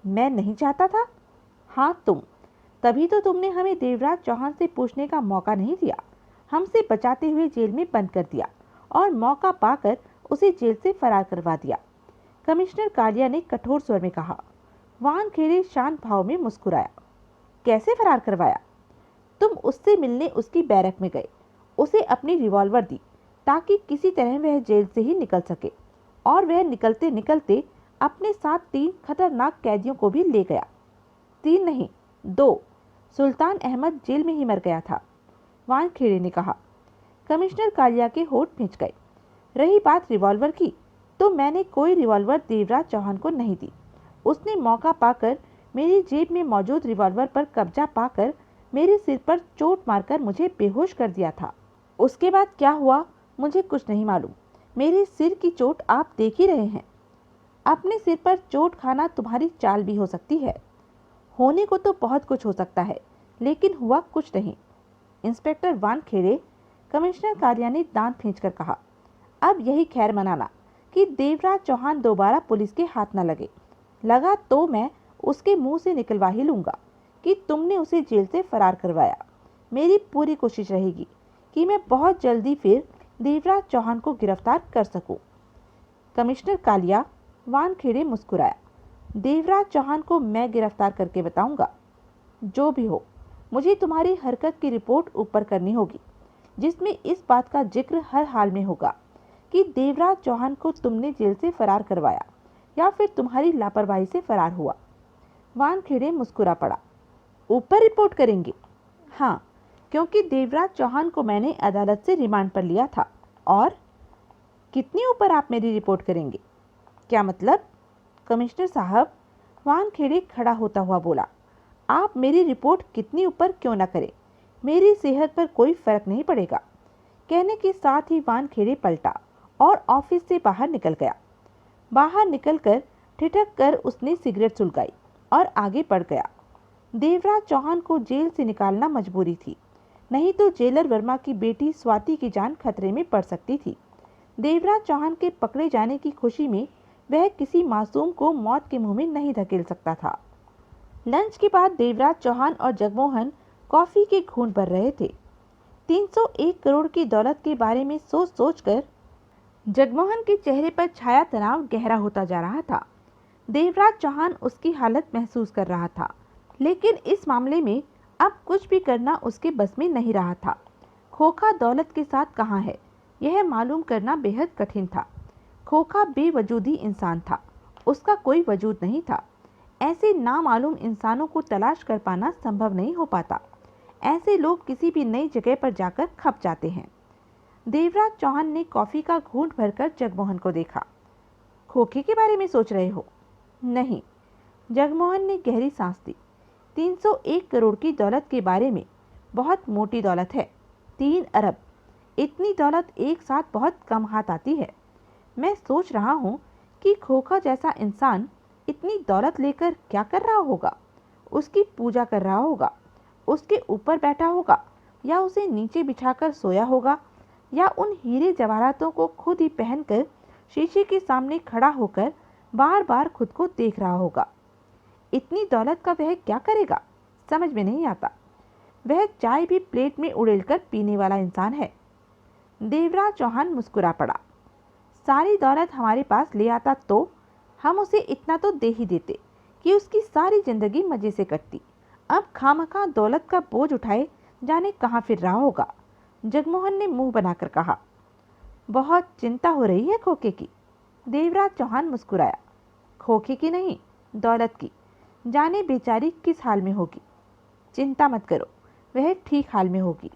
मैं नहीं चाहता था? हाँ तुम। तभी तो तुमने हमें देवराज चौहान से पूछने का मौका नहीं दिया। हमसे बचाते हुए जेल में बंद कर दिया और मौका पाकर उसे जेल से फरार करवा दिया। कमिश्नर कालिया ने कठोर स्वर में कहा। वानखेड़े शांत भाव में मुस्कुराया। कैसे फरार करवाया? तुम उससे मिलने उसकी बैरक में गए, उसे अपनी रिवॉल्वर दी ताकि किसी तरह वह जेल से ही निकल सके, और वह निकलते निकलते अपने साथ 3 खतरनाक कैदियों को भी ले गया। 3 नहीं, 2। सुल्तान अहमद जेल में ही मर गया था। वानखेड़े ने कहा। कमिश्नर कालिया के होठ भींच गए। रही बात रिवॉल्वर की, तो मैंने कोई रिवॉल्वर देवराज चौहान को नहीं दी। उसने मौका पाकर मेरी जेब में मौजूद रिवॉल्वर पर कब्जा पाकर मेरे सिर पर चोट मारकर मुझे बेहोश कर दिया था। उसके बाद क्या हुआ मुझे कुछ नहीं मालूम। मेरे सिर की चोट आप देख ही रहे हैं। अपने सिर पर चोट खाना तुम्हारी चाल भी हो सकती है। होने को तो बहुत कुछ हो सकता है, लेकिन हुआ कुछ नहीं। इंस्पेक्टर वानखेड़े, कमिश्नर कालिया ने दांत खींचकर कहा, अब यही खैर मनाना कि देवराज चौहान दोबारा पुलिस के हाथ न लगे। लगा तो मैं उसके मुंह से निकलवा ही लूंगा कि तुमने उसे जेल से फरार करवाया। मेरी पूरी कोशिश रहेगी कि मैं बहुत जल्दी फिर देवराज चौहान को गिरफ्तार कर सकूं। कमिश्नर कालिया, वानखेड़े मुस्कुराया। देवराज चौहान को मैं गिरफ्तार करके बताऊंगा। जो भी हो, मुझे तुम्हारी हरकत की रिपोर्ट ऊपर करनी होगी, जिसमें इस बात का जिक्र हर हाल में होगा कि देवराज चौहान को तुमने जेल से फरार करवाया या फिर तुम्हारी लापरवाही से फरार हुआ। वानखेड़े मुस्कुरा पड़ा। ऊपर रिपोर्ट करेंगे? हाँ, क्योंकि देवराज चौहान को मैंने अदालत से रिमांड पर लिया था। और कितनी ऊपर आप मेरी रिपोर्ट करेंगे? क्या मतलब? कमिश्नर साहब, वानखेड़े खड़ा होता हुआ बोला, आप मेरी रिपोर्ट कितनी ऊपर क्यों न करें, मेरी सेहत पर कोई फर्क नहीं पड़ेगा। कहने के साथ ही वानखेड़े पलटा और ऑफिस से बाहर निकल गया। बाहर निकलकर ठिठक कर उसने सिगरेट सुलगाई और आगे बढ़ गया। देवराज चौहान को जेल से निकालना मजबूरी थी, नहीं तो जेलर वर्मा की बेटी स्वाति की जान खतरे में पड़ सकती थी। देवराज चौहान के पकड़े जाने की खुशी में वह किसी मासूम को मौत के मुंह में नहीं धकेल सकता था। लंच के बाद देवराज चौहान और जगमोहन कॉफी के घूंट भर रहे थे। 301 करोड़ की दौलत के बारे में सोच सोचकर जगमोहन के चेहरे पर छाया तनाव गहरा होता जा रहा था। देवराज चौहान उसकी हालत महसूस कर रहा था, लेकिन इस मामले में अब कुछ भी करना उसके बस में नहीं रहा था। खोखा दौलत के साथ कहाँ है, यह मालूम करना बेहद कठिन था। खोखा बेवजूदी इंसान था, उसका कोई वजूद नहीं था। ऐसे नामालूम इंसानों को तलाश कर पाना संभव नहीं हो पाता। ऐसे लोग किसी भी नई जगह पर जाकर खप जाते हैं। देवराज चौहान ने कॉफी का घूंट भरकर जगमोहन को देखा। खोखे के बारे में सोच रहे हो? नहीं। जगमोहन ने गहरी सांस ली। 301 करोड़ की दौलत के बारे में। बहुत मोटी दौलत है, 3 अरब। इतनी दौलत एक साथ बहुत कम हाथ आती है। मैं सोच रहा हूँ कि खोखा जैसा इंसान इतनी दौलत लेकर क्या कर रहा होगा। उसकी पूजा कर रहा होगा, उसके ऊपर बैठा होगा, या उसे नीचे बिछाकर सोया होगा, या उन हीरे जवाहरातों को खुद ही पहनकर शीशे के सामने खड़ा होकर बार बार खुद को देख रहा होगा। इतनी दौलत का वह क्या करेगा, समझ में नहीं आता। वह चाय भी प्लेट में उड़ेलकर पीने वाला इंसान है। देवराज चौहान मुस्कुरा पड़ा। सारी दौलत हमारे पास ले आता तो हम उसे इतना तो दे ही देते कि उसकी सारी जिंदगी मजे से कटती। अब खामखा दौलत का बोझ उठाए जाने कहाँ फिर रहा होगा। जगमोहन ने मुंह बनाकर कहा। बहुत चिंता हो रही है खोखे की। देवराज चौहान मुस्कुराया। खोखे की नहीं, दौलत की। जाने बेचारी किस हाल में होगी। चिंता मत करो, वह ठीक हाल में होगी।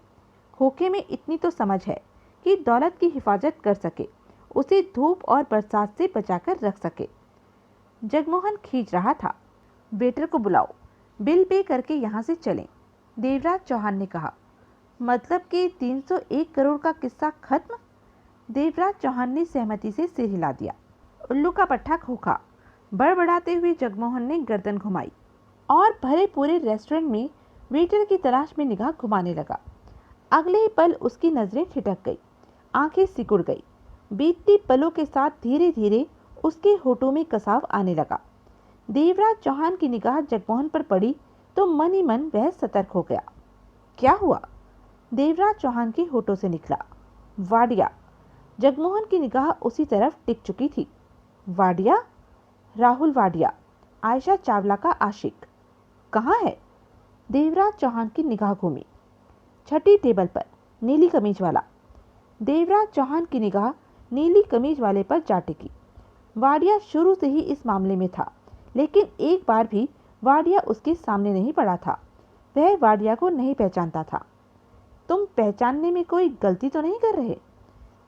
खोखे में इतनी तो समझ है कि दौलत की हिफाजत कर सके, उसे धूप और बरसात से बचाकर रख सके। जगमोहन खींच रहा था। वेटर को बुलाओ, बिल पे करके यहाँ से चलें। देवराज चौहान ने कहा। मतलब कि 301 करोड़ का किस्सा खत्म? देवराज चौहान ने सहमति से सिर हिला दिया। उल्लू का पट्टा खोखा, बड़बड़ाते हुए जगमोहन ने गर्दन घुमाई और भरे पूरे रेस्टोरेंट में वेटर की तलाश में निगाह घुमाने लगा। अगले ही पल उसकी नजरें ठिठक गई, आंखें सिकुड़ गई। बीतती पलों के साथ धीरे धीरे उसके होठों में कसाव आने लगा। देवराज चौहान की निगाह जगमोहन पर पड़ी तो मन ही मन वह सतर्क हो गया। क्या हुआ? देवराज चौहान के होठों से निकला। वाडिया। जगमोहन की निगाह उसी तरफ टिक चुकी थी। वाडिया? राहुल वाडिया, आयशा चावला का आशिक। कहाँ है? देवराज चौहान की निगाह घूमी। छठी टेबल पर, नीली कमीज वाला। देवराज चौहान की निगाह नीली कमीज वाले पर जा टिकी। वाडिया शुरू से ही इस मामले में था, लेकिन एक बार भी वाडिया उसके सामने नहीं पड़ा था। वह वाडिया को नहीं पहचानता था। तुम पहचानने में कोई गलती तो नहीं कर रहे?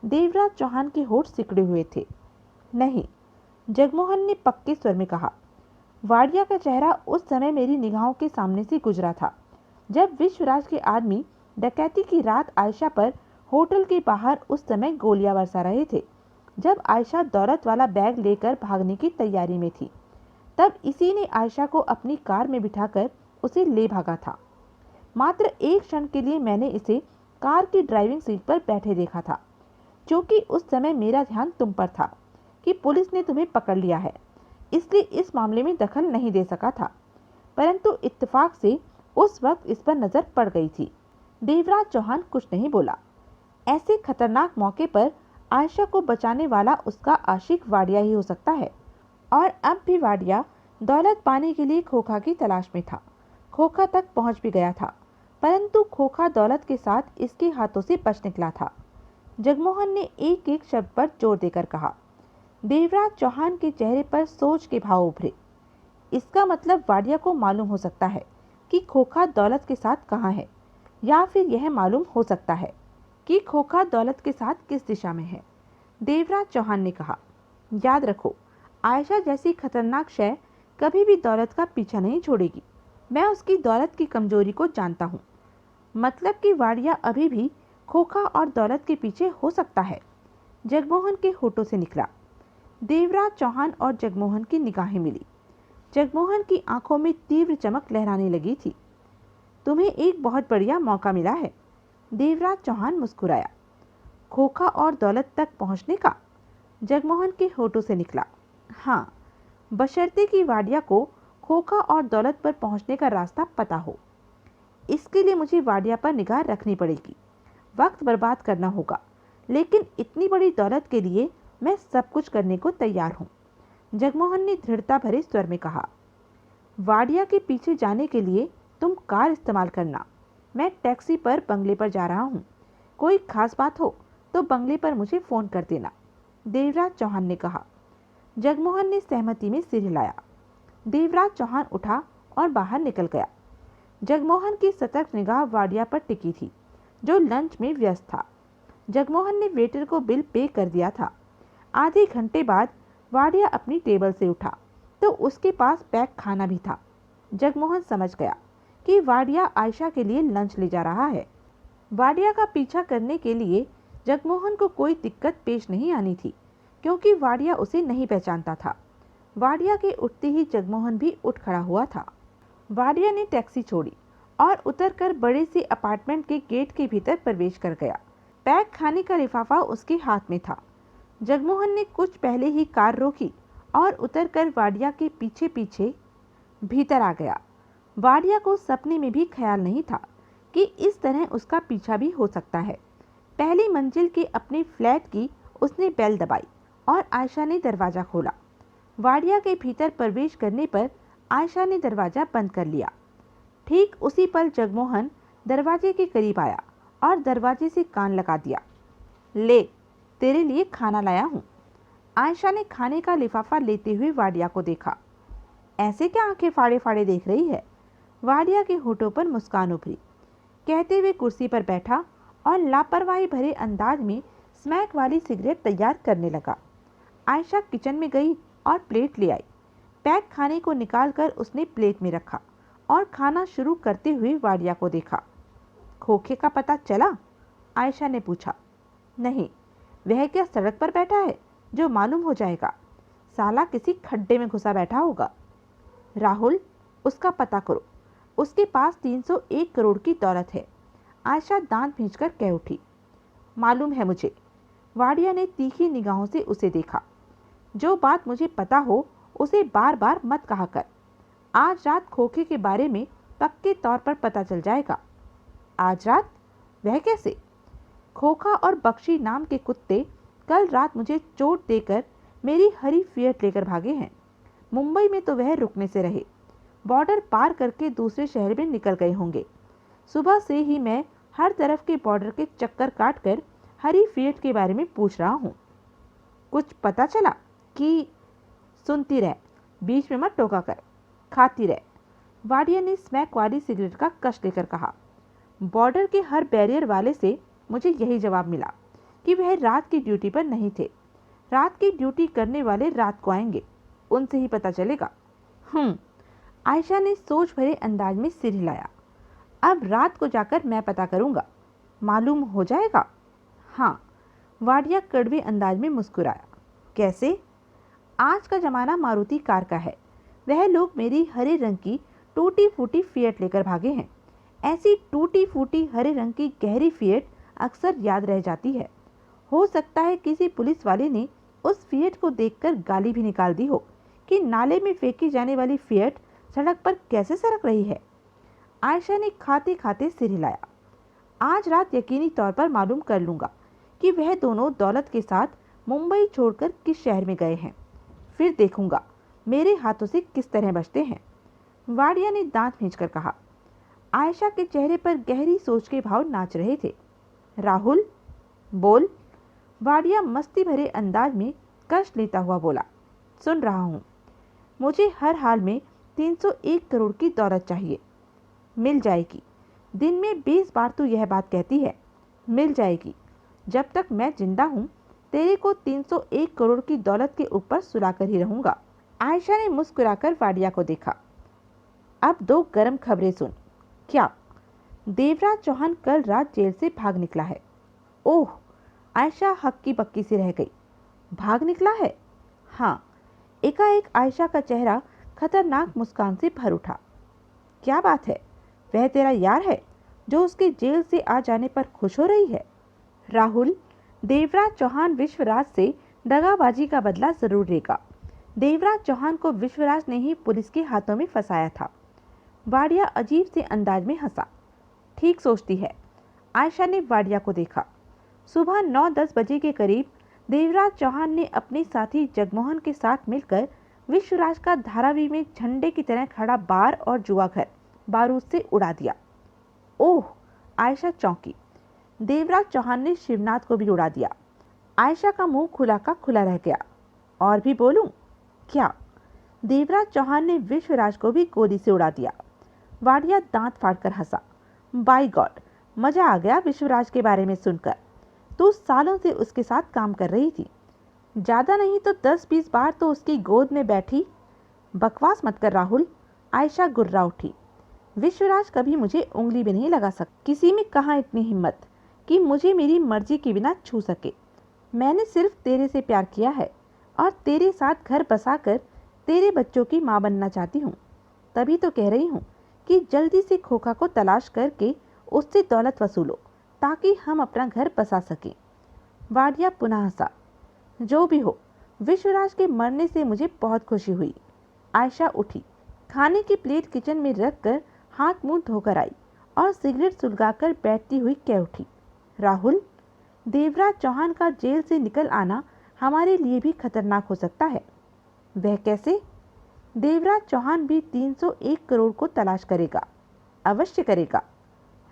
देवराज चौहान के होठ सिकड़े हुए थे। नहीं, जगमोहन ने पक्के स्वर में कहा। वाडिया का चेहरा उस समय मेरी निगाहों के सामने से गुजरा था जब विश्वराज के आदमी डकैती की रात आयशा पर होटल के बाहर उस समय गोलियां बरसा रहे थे। जब आयशा दौलत वाला बैग लेकर भागने की तैयारी में थी, तब इसी ने आयशा को अपनी कार में बिठाकर उसे ले भागा था। मात्र एक क्षण के लिए मैंने इसे कार की ड्राइविंग सीट पर बैठे देखा था, क्योंकि उस समय मेरा ध्यान तुम पर था कि पुलिस ने तुम्हें पकड़ लिया है, इसलिए इस मामले में दखल नहीं दे सका था। परंतु इत्तेफाक से उस वक्त इस पर नजर पड़ गई थी। देवराज चौहान कुछ नहीं बोला। ऐसे खतरनाक मौके पर आयशा को बचाने वाला उसका आशिक वाडिया ही हो सकता है, और अब भी वाडिया दौलत पाने के लिए खोखा की तलाश में था। खोखा तक पहुंच भी गया था, परंतु खोखा दौलत के साथ इसके हाथों से बच निकला था। जगमोहन ने एक एक शब्द पर जोर देकर कहा। देवराज चौहान के चेहरे पर सोच के भाव उभरे। इसका मतलब वाडिया को मालूम हो सकता है कि खोखा दौलत के साथ कहाँ है, या फिर यह मालूम हो सकता है कि खोखा दौलत के साथ किस दिशा में है। देवराज चौहान ने कहा, याद रखो, आयशा जैसी खतरनाक शय कभी भी दौलत का पीछा नहीं छोड़ेगी। मैं उसकी दौलत की कमजोरी को जानता हूँ। मतलब कि वाडिया अभी भी खोखा और दौलत के पीछे हो सकता है, जगमोहन के होठों से निकला। देवराज चौहान और जगमोहन की निगाहें मिली। जगमोहन की आंखों में तीव्र चमक लहराने लगी थी। तुम्हें एक बहुत बढ़िया मौका मिला है। देवराज चौहान मुस्कुराया। खोखा और दौलत तक पहुंचने का? जगमोहन के होठों से निकला। हाँ, बशर्ते कि वाडिया को खोखा और दौलत पर पहुंचने का रास्ता पता हो। इसके लिए मुझे वाडिया पर निगाह रखनी पड़ेगी, वक्त बर्बाद करना होगा, लेकिन इतनी बड़ी दौलत के लिए मैं सब कुछ करने को तैयार हूँ। जगमोहन ने दृढ़ता भरे स्वर में कहा। वाडिया के पीछे जाने के लिए तुम कार इस्तेमाल करना। मैं टैक्सी पर बंगले पर जा रहा हूँ। कोई खास बात हो तो बंगले पर मुझे फ़ोन कर देना, देवराज चौहान ने कहा। जगमोहन ने सहमति में सिर हिलाया। देवराज चौहान उठा और बाहर निकल गया। जगमोहन की सतर्क निगाह वाडिया पर टिकी थी, जो लंच में व्यस्त था। जगमोहन ने वेटर को बिल पे कर दिया था। आधे घंटे बाद वाडिया अपनी टेबल से उठा तो उसके पास पैक खाना भी था। जगमोहन समझ गया कि वाडिया आयशा के लिए लंच ले जा रहा है। वाडिया का पीछा करने के लिए जगमोहन को कोई दिक्कत पेश नहीं आनी थी, क्योंकि वाडिया उसे नहीं पहचानता था। वाडिया के उठते ही जगमोहन भी उठ खड़ा हुआ था। वाडिया ने टैक्सी छोड़ी और उतरकर बड़े से अपार्टमेंट के गेट के भीतर प्रवेश कर गया। पैक खाने का लिफाफा उसके हाथ में था। जगमोहन ने कुछ पहले ही कार रोकी और उतरकर वाडिया के पीछे पीछे भीतर आ गया। वाडिया को सपने में भी ख्याल नहीं था कि इस तरह उसका पीछा भी हो सकता है। पहली मंजिल के अपने फ्लैट की उसने बेल दबाई और आयशा ने दरवाज़ा खोला। वाडिया के भीतर प्रवेश करने पर आयशा ने दरवाज़ा बंद कर लिया। ठीक उसी पल जगमोहन दरवाजे के करीब आया और दरवाजे से कान लगा दिया। ले, तेरे लिए खाना लाया हूँ। आयशा ने खाने का लिफाफा लेते हुए वाडिया को देखा। ऐसे क्या आंखें फाड़े फाड़े देख रही है? वाडिया के होठों पर मुस्कान उभरी। कहते हुए कुर्सी पर बैठा और लापरवाही भरे अंदाज में स्मैक वाली सिगरेट तैयार करने लगा। आयशा किचन में गई और प्लेट ले आई। पैक खाने को निकालकर उसने प्लेट में रखा और खाना शुरू करते हुए वाडिया को देखा। खोखे का पता चला? आयशा ने पूछा। नहीं, वह क्या सड़क पर बैठा है जो मालूम हो जाएगा? साला किसी खड्डे में घुसा बैठा होगा। राहुल, उसका पता करो, उसके पास 301 करोड़ की दौलत है। आयशा दांत भींचकर कह उठी। मालूम है मुझे। वाडिया ने तीखी निगाहों से उसे देखा। जो बात मुझे पता हो उसे बार बार मत कहा कर। आज रात खोखे के बारे में पक्के तौर पर पता चल जाएगा। आज रात? वह कैसे? खोखा और बख्शी नाम के कुत्ते कल रात मुझे चोट देकर मेरी हरी फिएट लेकर भागे हैं। मुंबई में तो वह रुकने से रहे, बॉर्डर पार करके दूसरे शहर में निकल गए होंगे। सुबह से ही मैं हर तरफ के बॉर्डर के चक्कर काट कर हरी फिएट के बारे में पूछ रहा हूँ। कुछ पता चला कि? सुनती रह, बीच में मत टोका कर, खाती रह। वाडिया ने स्मैक वाली सिगरेट का कश लेकर कहा। बॉर्डर के हर बैरियर वाले से मुझे यही जवाब मिला कि वह रात की ड्यूटी पर नहीं थे। रात की ड्यूटी करने वाले रात को आएंगे, उनसे ही पता चलेगा। आयशा ने सोच भरे अंदाज में सिर हिलाया। अब रात को जाकर मैं पता करूंगा, मालूम हो जाएगा। हाँ, वाडिया कड़वे अंदाज में मुस्कुराया। कैसे? आज का जमाना मारुति कार का है। वह लोग मेरी हरे रंग की टूटी फूटी फिएट लेकर भागे हैं। ऐसी टूटी फूटी हरे रंग की गहरी फिएट अक्सर याद रह जाती है। हो सकता है किसी पुलिस वाले ने उस फिएट को देखकर गाली भी निकाल दी हो कि नाले में फेंकी जाने वाली फिएट सड़क पर कैसे सरक रही है। आयशा ने खाते खाते सिर हिलाया। आज रात यकीनी तौर पर मालूम कर लूंगा कि वह दोनों दौलत के साथ मुंबई छोड़कर किस शहर में गए हैं। फिर देखूंगा मेरे हाथों से किस तरह बचते हैं। वाडिया ने दांत खींचकर कहा। आयशा के चेहरे पर गहरी सोच के भाव नाच रहे थे। राहुल, बोल। वाडिया मस्ती भरे अंदाज में कष्ट लेता हुआ बोला। सुन रहा हूँ। मुझे हर हाल में 301 करोड़ की दौलत चाहिए। मिल जाएगी। दिन में 20 बार तू यह बात कहती है। मिल जाएगी। जब तक मैं जिंदा हूँ तेरे को 301 करोड़ की दौलत के ऊपर सुलाकर ही रहूंगा। आयशा ने मुस्कुराकर वाडिया को देखा। अब 2 गर्म खबरें सुन। क्या? देवराज चौहान कल रात जेल से भाग निकला है। ओह! आयशा हक्की बक्की सी रह गई। भाग निकला है? हाँ। एकाएक आयशा का चेहरा खतरनाक मुस्कान से भर उठा। क्या बात है? वह तेरा यार है जो उसके जेल से आ जाने पर खुश हो रही है? राहुल, देवराज चौहान विश्वराज से दगाबाजी का बदला जरूर लेगा। देवराज चौहान को विश्वराज ने ही पुलिस के हाथों में फंसाया था। वाडिया अजीब से अंदाज में हंसा। ठीक सोचती है। आयशा ने वाडिया को देखा। सुबह 9-10 बजे के करीब देवराज चौहान ने अपने साथी जगमोहन के साथ मिलकर विश्वराज का धारावी में झंडे की तरह खड़ा बार और जुआ घर बारूद से उड़ा दिया। ओह! आयशा चौंकी। देवराज चौहान ने शिवनाथ को भी उड़ा दिया। आयशा का मुंह खुला का खुला रह गया। और भी बोलूं? क्या? देवराज चौहान ने विश्वराज को भी गोली से उड़ा दिया। वाडिया दांत फाड़कर हंसा। बाय गॉड, मजा आ गया विश्वराज के बारे में सुनकर। तू सालों से उसके साथ काम कर रही थी। ज्यादा नहीं तो 10-20 बार तो उसकी गोद में बैठी। बकवास मत कर राहुल। आयशा गुर्रा उठी। विश्वराज कभी मुझे उंगली भी नहीं लगा सकता। किसी में कहाँ इतनी हिम्मत कि मुझे मेरी मर्जी के बिना छू सके। मैंने सिर्फ तेरे से प्यार किया है और तेरे साथ घर बसाकर तेरे बच्चों की माँ बनना चाहती हूँ। तभी तो कह रही हूँ कि जल्दी से खोखा को तलाश करके उससे दौलत वसूलो ताकि हम अपना घर बसा सकें। वाडिया पुनः हंसा। जो भी हो, विश्वराज के मरने से मुझे बहुत खुशी हुई। आयशा उठी, खाने की प्लेट किचन में रखकर हाथ मुंह धोकर आई और सिगरेट सुलगाकर बैठती हुई कह उठी। राहुल, देवराज चौहान का जेल से निकल आना हमारे लिए भी खतरनाक हो सकता है। वह कैसे? देवराज चौहान भी 301 करोड़ को तलाश करेगा। अवश्य करेगा।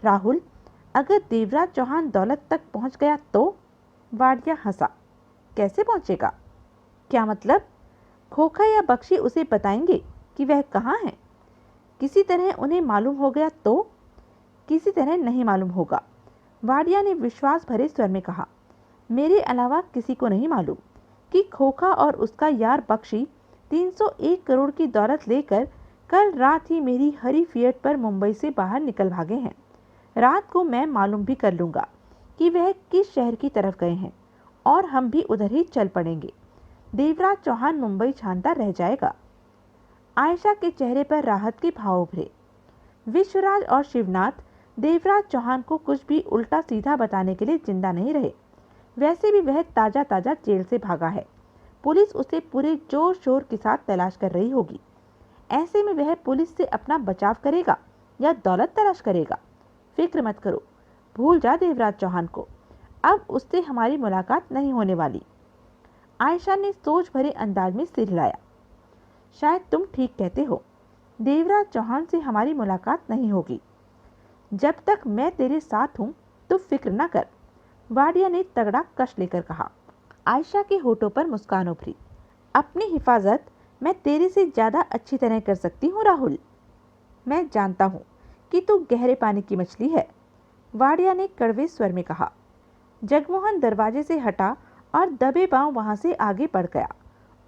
राहुल, अगर देवराज चौहान दौलत तक पहुंच गया तो? वाडिया हंसा। कैसे पहुंचेगा? क्या मतलब? खोखा या बख्शी उसे बताएंगे कि वह कहाँ है। किसी तरह उन्हें मालूम हो गया तो? किसी तरह नहीं मालूम होगा। वाडिया ने विश्वास भरे स्वर में कहा। मेरे अलावा किसी को नहीं मालूम कि खोखा और उसका यार बख्शी 301 करोड़ की दौलत लेकर कल रात ही मेरी हरी फिएट पर मुंबई से बाहर निकल भागे हैं। रात को मैं मालूम भी कर लूंगा कि वह किस शहर की तरफ गए हैं और हम भी उधर ही चल पड़ेंगे। देवराज चौहान मुंबई छानता रह जाएगा। आयशा के चेहरे पर राहत के भाव उभरे। विश्वराज और शिवनाथ देवराज चौहान को कुछ भी उल्टा सीधा बताने के लिए जिंदा नहीं रहे। वैसे भी वह ताजा ताजा जेल से भागा है। पुलिस उसे पूरे जोर शोर के साथ तलाश कर रही होगी। ऐसे में वह पुलिस से अपना बचाव करेगा या दौलत तलाश करेगा? फिक्र मत करो, भूल जा देवराज चौहान को। अब उससे हमारी मुलाकात नहीं होने वाली। आयशा ने सोच भरे अंदाज में सिर हिलाया। शायद तुम ठीक कहते हो, देवराज चौहान से हमारी मुलाकात नहीं होगी। जब तक मैं तेरे साथ हूं तो फिक्र न कर। वाडिया ने तगड़ा कश लेकर कहा। आयशा के होठों पर मुस्कान उभरी। अपनी हिफाजत मैं तेरे से ज्यादा अच्छी तरह कर सकती हूँ राहुल। मैं जानता हूँ कि तू गहरे पानी की मछली है वाडिया ने कड़वे स्वर में कहा। जगमोहन दरवाजे से हटा और दबे पांव वहां से आगे बढ़ गया।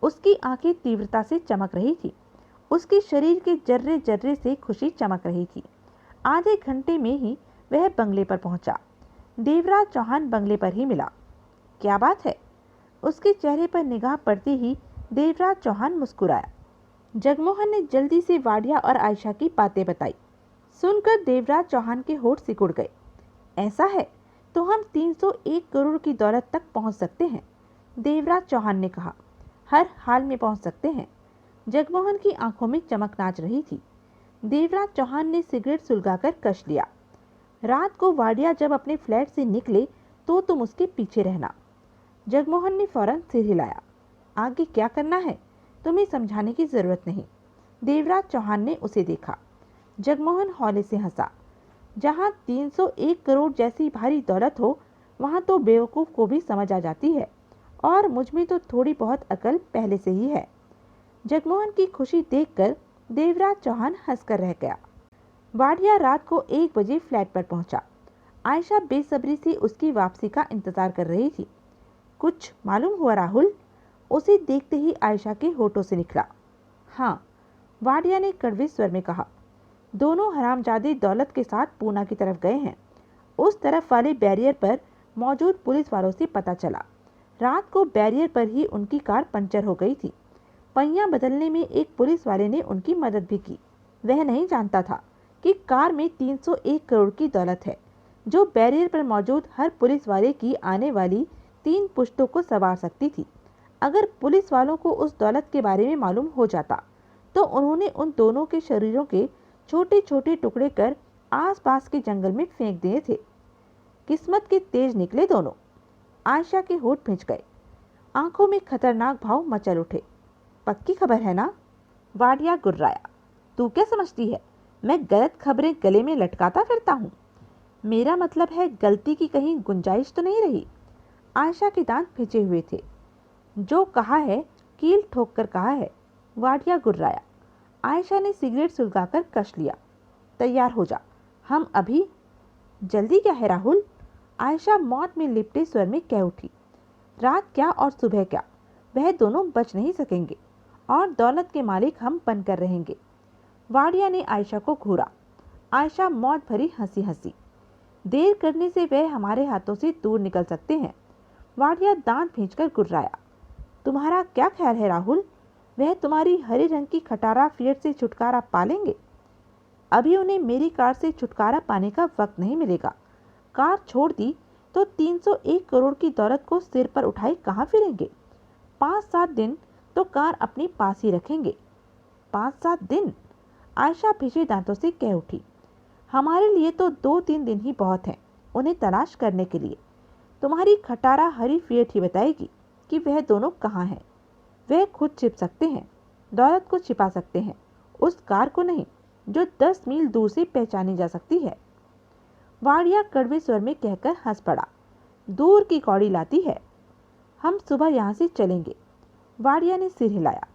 उसकी आंखें तीव्रता से चमक रही थी। उसके शरीर के जर्रे जर्रे से खुशी चमक रही थी। आधे घंटे में ही वह बंगले पर पहुंचा। देवराज चौहान बंगले पर ही मिला। क्या बात है? उसके चेहरे पर निगाह पड़ते ही देवराज चौहान मुस्कुराया। जगमोहन ने जल्दी से वाडिया और आयशा की बातें बताई। सुनकर देवराज चौहान के होठ सिकुड़ गए। ऐसा है तो हम 301 करोड़ की दौलत तक पहुंच सकते हैं, देवराज चौहान ने कहा। हर हाल में पहुंच सकते हैं। जगमोहन की आंखों में चमक नाच रही थी। देवराज चौहान ने सिगरेट सुलगाकर कश लिया। रात को वाडिया जब अपने फ्लैट से निकले तो तुम उसके पीछे रहना। जगमोहन ने फौरन सिर हिलाया। आगे क्या करना है तुम्हें समझाने की जरूरत नहीं। देवराज चौहान ने उसे देखा। जगमोहन हौले से हंसा। जहां 301 करोड़ जैसी भारी दौलत हो वहां तो बेवकूफ को भी समझ आ जाती है, और मुझ में तो थोड़ी बहुत अकल पहले से ही है। जगमोहन की खुशी देखकर देवराज चौहान हंसकर रह गया। वाडिया रात को 1 बजे फ्लैट पर पहुंचा। आयशा बेसब्री से उसकी वापसी का इंतजार कर रही थी। कुछ मालूम हुआ राहुल? उसे देखते ही आयशा के होठों से निकला। हाँ, वाडिया ने कड़वे स्वर में कहा। दोनों हरामजादे दौलत के साथ पूना की तरफ गए हैं। उस तरफ वाले बैरियर पर मौजूद पुलिस वालों से पता चला। रात को बैरियर पर ही उनकी कार पंचर हो गई थी। पहिया बदलने में एक पुलिस वाले ने उनकी मदद भी की। वह नहीं जानता था कि कार में 301 करोड़ की दौलत है, जो बैरियर पर मौजूद हर पुलिस वाले की आने वाली 3 पुश्तों को संवार सकती थी। अगर पुलिस वालों को उस दौलत के बारे में मालूम हो जाता तो उन्होंने उन दोनों के शरीरों के छोटे छोटे टुकड़े कर आसपास के जंगल में फेंक दिए थे। किस्मत के तेज निकले दोनों। आयशा के होठ भींच गए। आंखों में खतरनाक भाव मचल उठे। पक्की खबर है ना? वाडिया गुर्राया। तू क्या समझती है मैं गलत खबरें गले में लटकाता फिरता हूँ? मेरा मतलब है गलती की कहीं गुंजाइश तो नहीं रही। आयशा के दांत भिजे हुए थे। जो कहा है कील ठोक कर कहा है, वाडिया गुर्राया। आयशा ने सिगरेट सुलगाकर कश लिया। तैयार हो जा, हम अभी। जल्दी क्या है राहुल? आयशा मौत में लिपटे स्वर में कह उठी। रात क्या और सुबह क्या, वह दोनों बच नहीं सकेंगे और दौलत के मालिक हम बनकर रहेंगे। वाडिया ने आयशा को घूरा। आयशा मौत भरी हंसी हंसी। देर करने से वह हमारे हाथों से दूर निकल सकते हैं। वाडिया दांत भींचकर गुर्राया। तुम्हारा क्या ख्याल है राहुल, वह तुम्हारी हरे रंग की खटारा फिएट से छुटकारा पा लेंगे? अभी उन्हें मेरी कार से छुटकारा पाने का वक्त नहीं मिलेगा। कार छोड़ दी तो 301 करोड़ की दौलत को सिर पर उठाए कहाँ फिरेंगे? 5-7 दिन तो कार अपने पास ही रखेंगे। 5-7 दिन? आयशा भिजे दांतों से कह उठी। हमारे लिए तो 2-3 दिन ही बहुत हैं उन्हें तलाश करने के लिए। तुम्हारी खटारा हरी फिएट ही बताएगी कि वह दोनों कहाँ हैं। वह खुद छिप सकते हैं, दौलत को छिपा सकते हैं, उस कार को नहीं जो 10 मील दूर से पहचानी जा सकती है। वाडिया कड़वे स्वर में कहकर हंस पड़ा। दूर की कौड़ी लाती है। हम सुबह यहाँ से चलेंगे। वाडिया ने सिर हिलाया।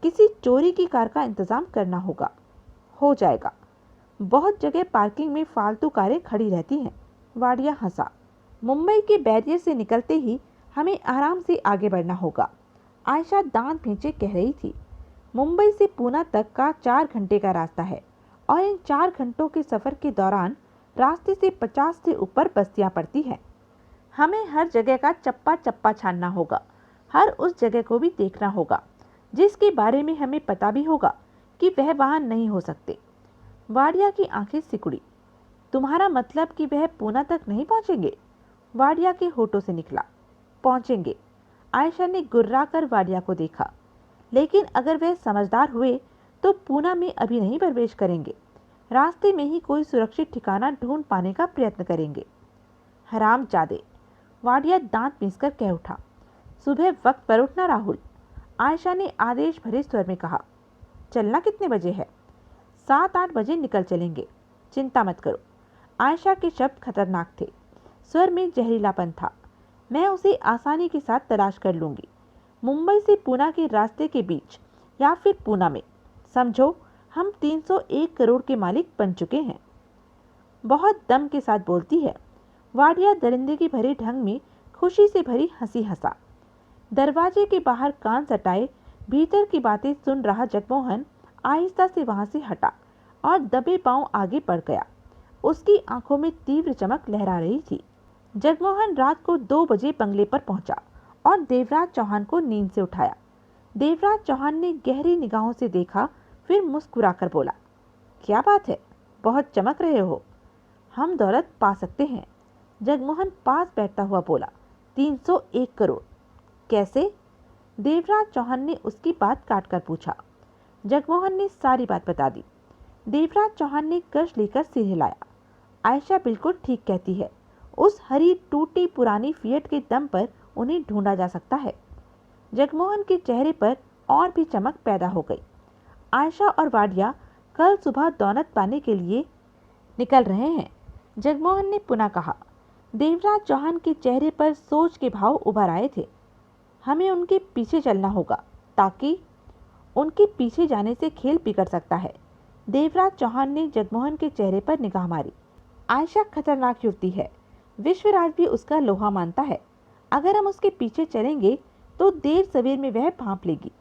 किसी चोरी की कार का इंतजाम करना होगा। हो जाएगा। बहुत जगह पार्किंग में फालतू कारें खड़ी रहती हैं। वाडिया हंसा। मुंबई के बैरियर से निकलते ही हमें आराम से आगे बढ़ना होगा। आयशा दांत भींचे कह रही थी। मुंबई से पूना तक का 4 घंटे का रास्ता है और इन 4 घंटों के सफ़र के दौरान रास्ते से 50 से ऊपर बस्तियां पड़ती हैं। हमें हर जगह का चप्पा चप्पा छानना होगा। हर उस जगह को भी देखना होगा जिसके बारे में हमें पता भी होगा कि वह वहां नहीं हो सकते। वाडिया की आंखें सिकुड़ी। तुम्हारा मतलब कि वह पूना तक नहीं पहुंचेंगे? वाडिया के होठों से निकला। पहुंचेंगे। आयशा ने गुर्रा कर वाडिया को देखा। लेकिन अगर वह समझदार हुए तो पूना में अभी नहीं प्रवेश करेंगे। रास्ते में ही कोई सुरक्षित ठिकाना ढूंढ पाने का प्रयत्न करेंगे। हरामजादे, वाडिया दांत पीसकर कह उठा। सुबह वक्त पर उठना राहुल, आयशा ने आदेश भरे स्वर में कहा। चलना कितने बजे है? 7-8 बजे निकल चलेंगे। चिंता मत करो। आयशा के शब्द खतरनाक थे। स्वर में जहरीलापन था। मैं उसे आसानी के साथ तलाश कर लूंगी। मुंबई से पूना के रास्ते के बीच या फिर पूना में। समझो, हम 301 करोड़ के मालिक बन चुके हैं। बहुत दम के साथ बोलती है। वाडिया दरिंदे की भरे ढंग में खुशी से भरी हंसी हंसा। दरवाजे के बाहर कान सटाए भीतर की बातें सुन रहा जगमोहन आहिस्ता से वहां से हटा और दबे पांव आगे बढ़ गया। उसकी आंखों में तीव्र चमक लहरा रही थी। जगमोहन रात को 2 बजे बंगले पर पहुंचा और देवराज चौहान को नींद से उठाया। देवराज चौहान ने गहरी निगाहों से देखा, फिर मुस्कुराकर बोला, क्या बात है, बहुत चमक रहे हो। हम दौलत पा सकते हैं। जगमोहन पास बैठता हुआ बोला, 301 करोड़। कैसे? देवराज चौहान ने उसकी बात काटकर पूछा। जगमोहन ने सारी बात बता दी। देवराज चौहान ने कश लेकर सिर हिलाया। आयशा बिल्कुल ठीक कहती है, उस हरी टूटी पुरानी फिएट के दम पर उन्हें ढूंढा जा सकता है। जगमोहन के चेहरे पर और भी चमक पैदा हो गई। आयशा और वाडिया कल सुबह दौलत पाने के लिए निकल रहे हैं। जगमोहन ने पुनः कहा। देवराज चौहान के चेहरे पर सोच के भाव उभर आए थे। हमें उनके पीछे चलना होगा, ताकि उनके पीछे जाने से खेल बिगड़ सकता है। देवराज चौहान ने जगमोहन के चेहरे पर निगाह मारी। आयशा खतरनाक युवती है, विश्वराज भी उसका लोहा मानता है। अगर हम उसके पीछे चलेंगे तो देर सवेर में वह भांप लेगी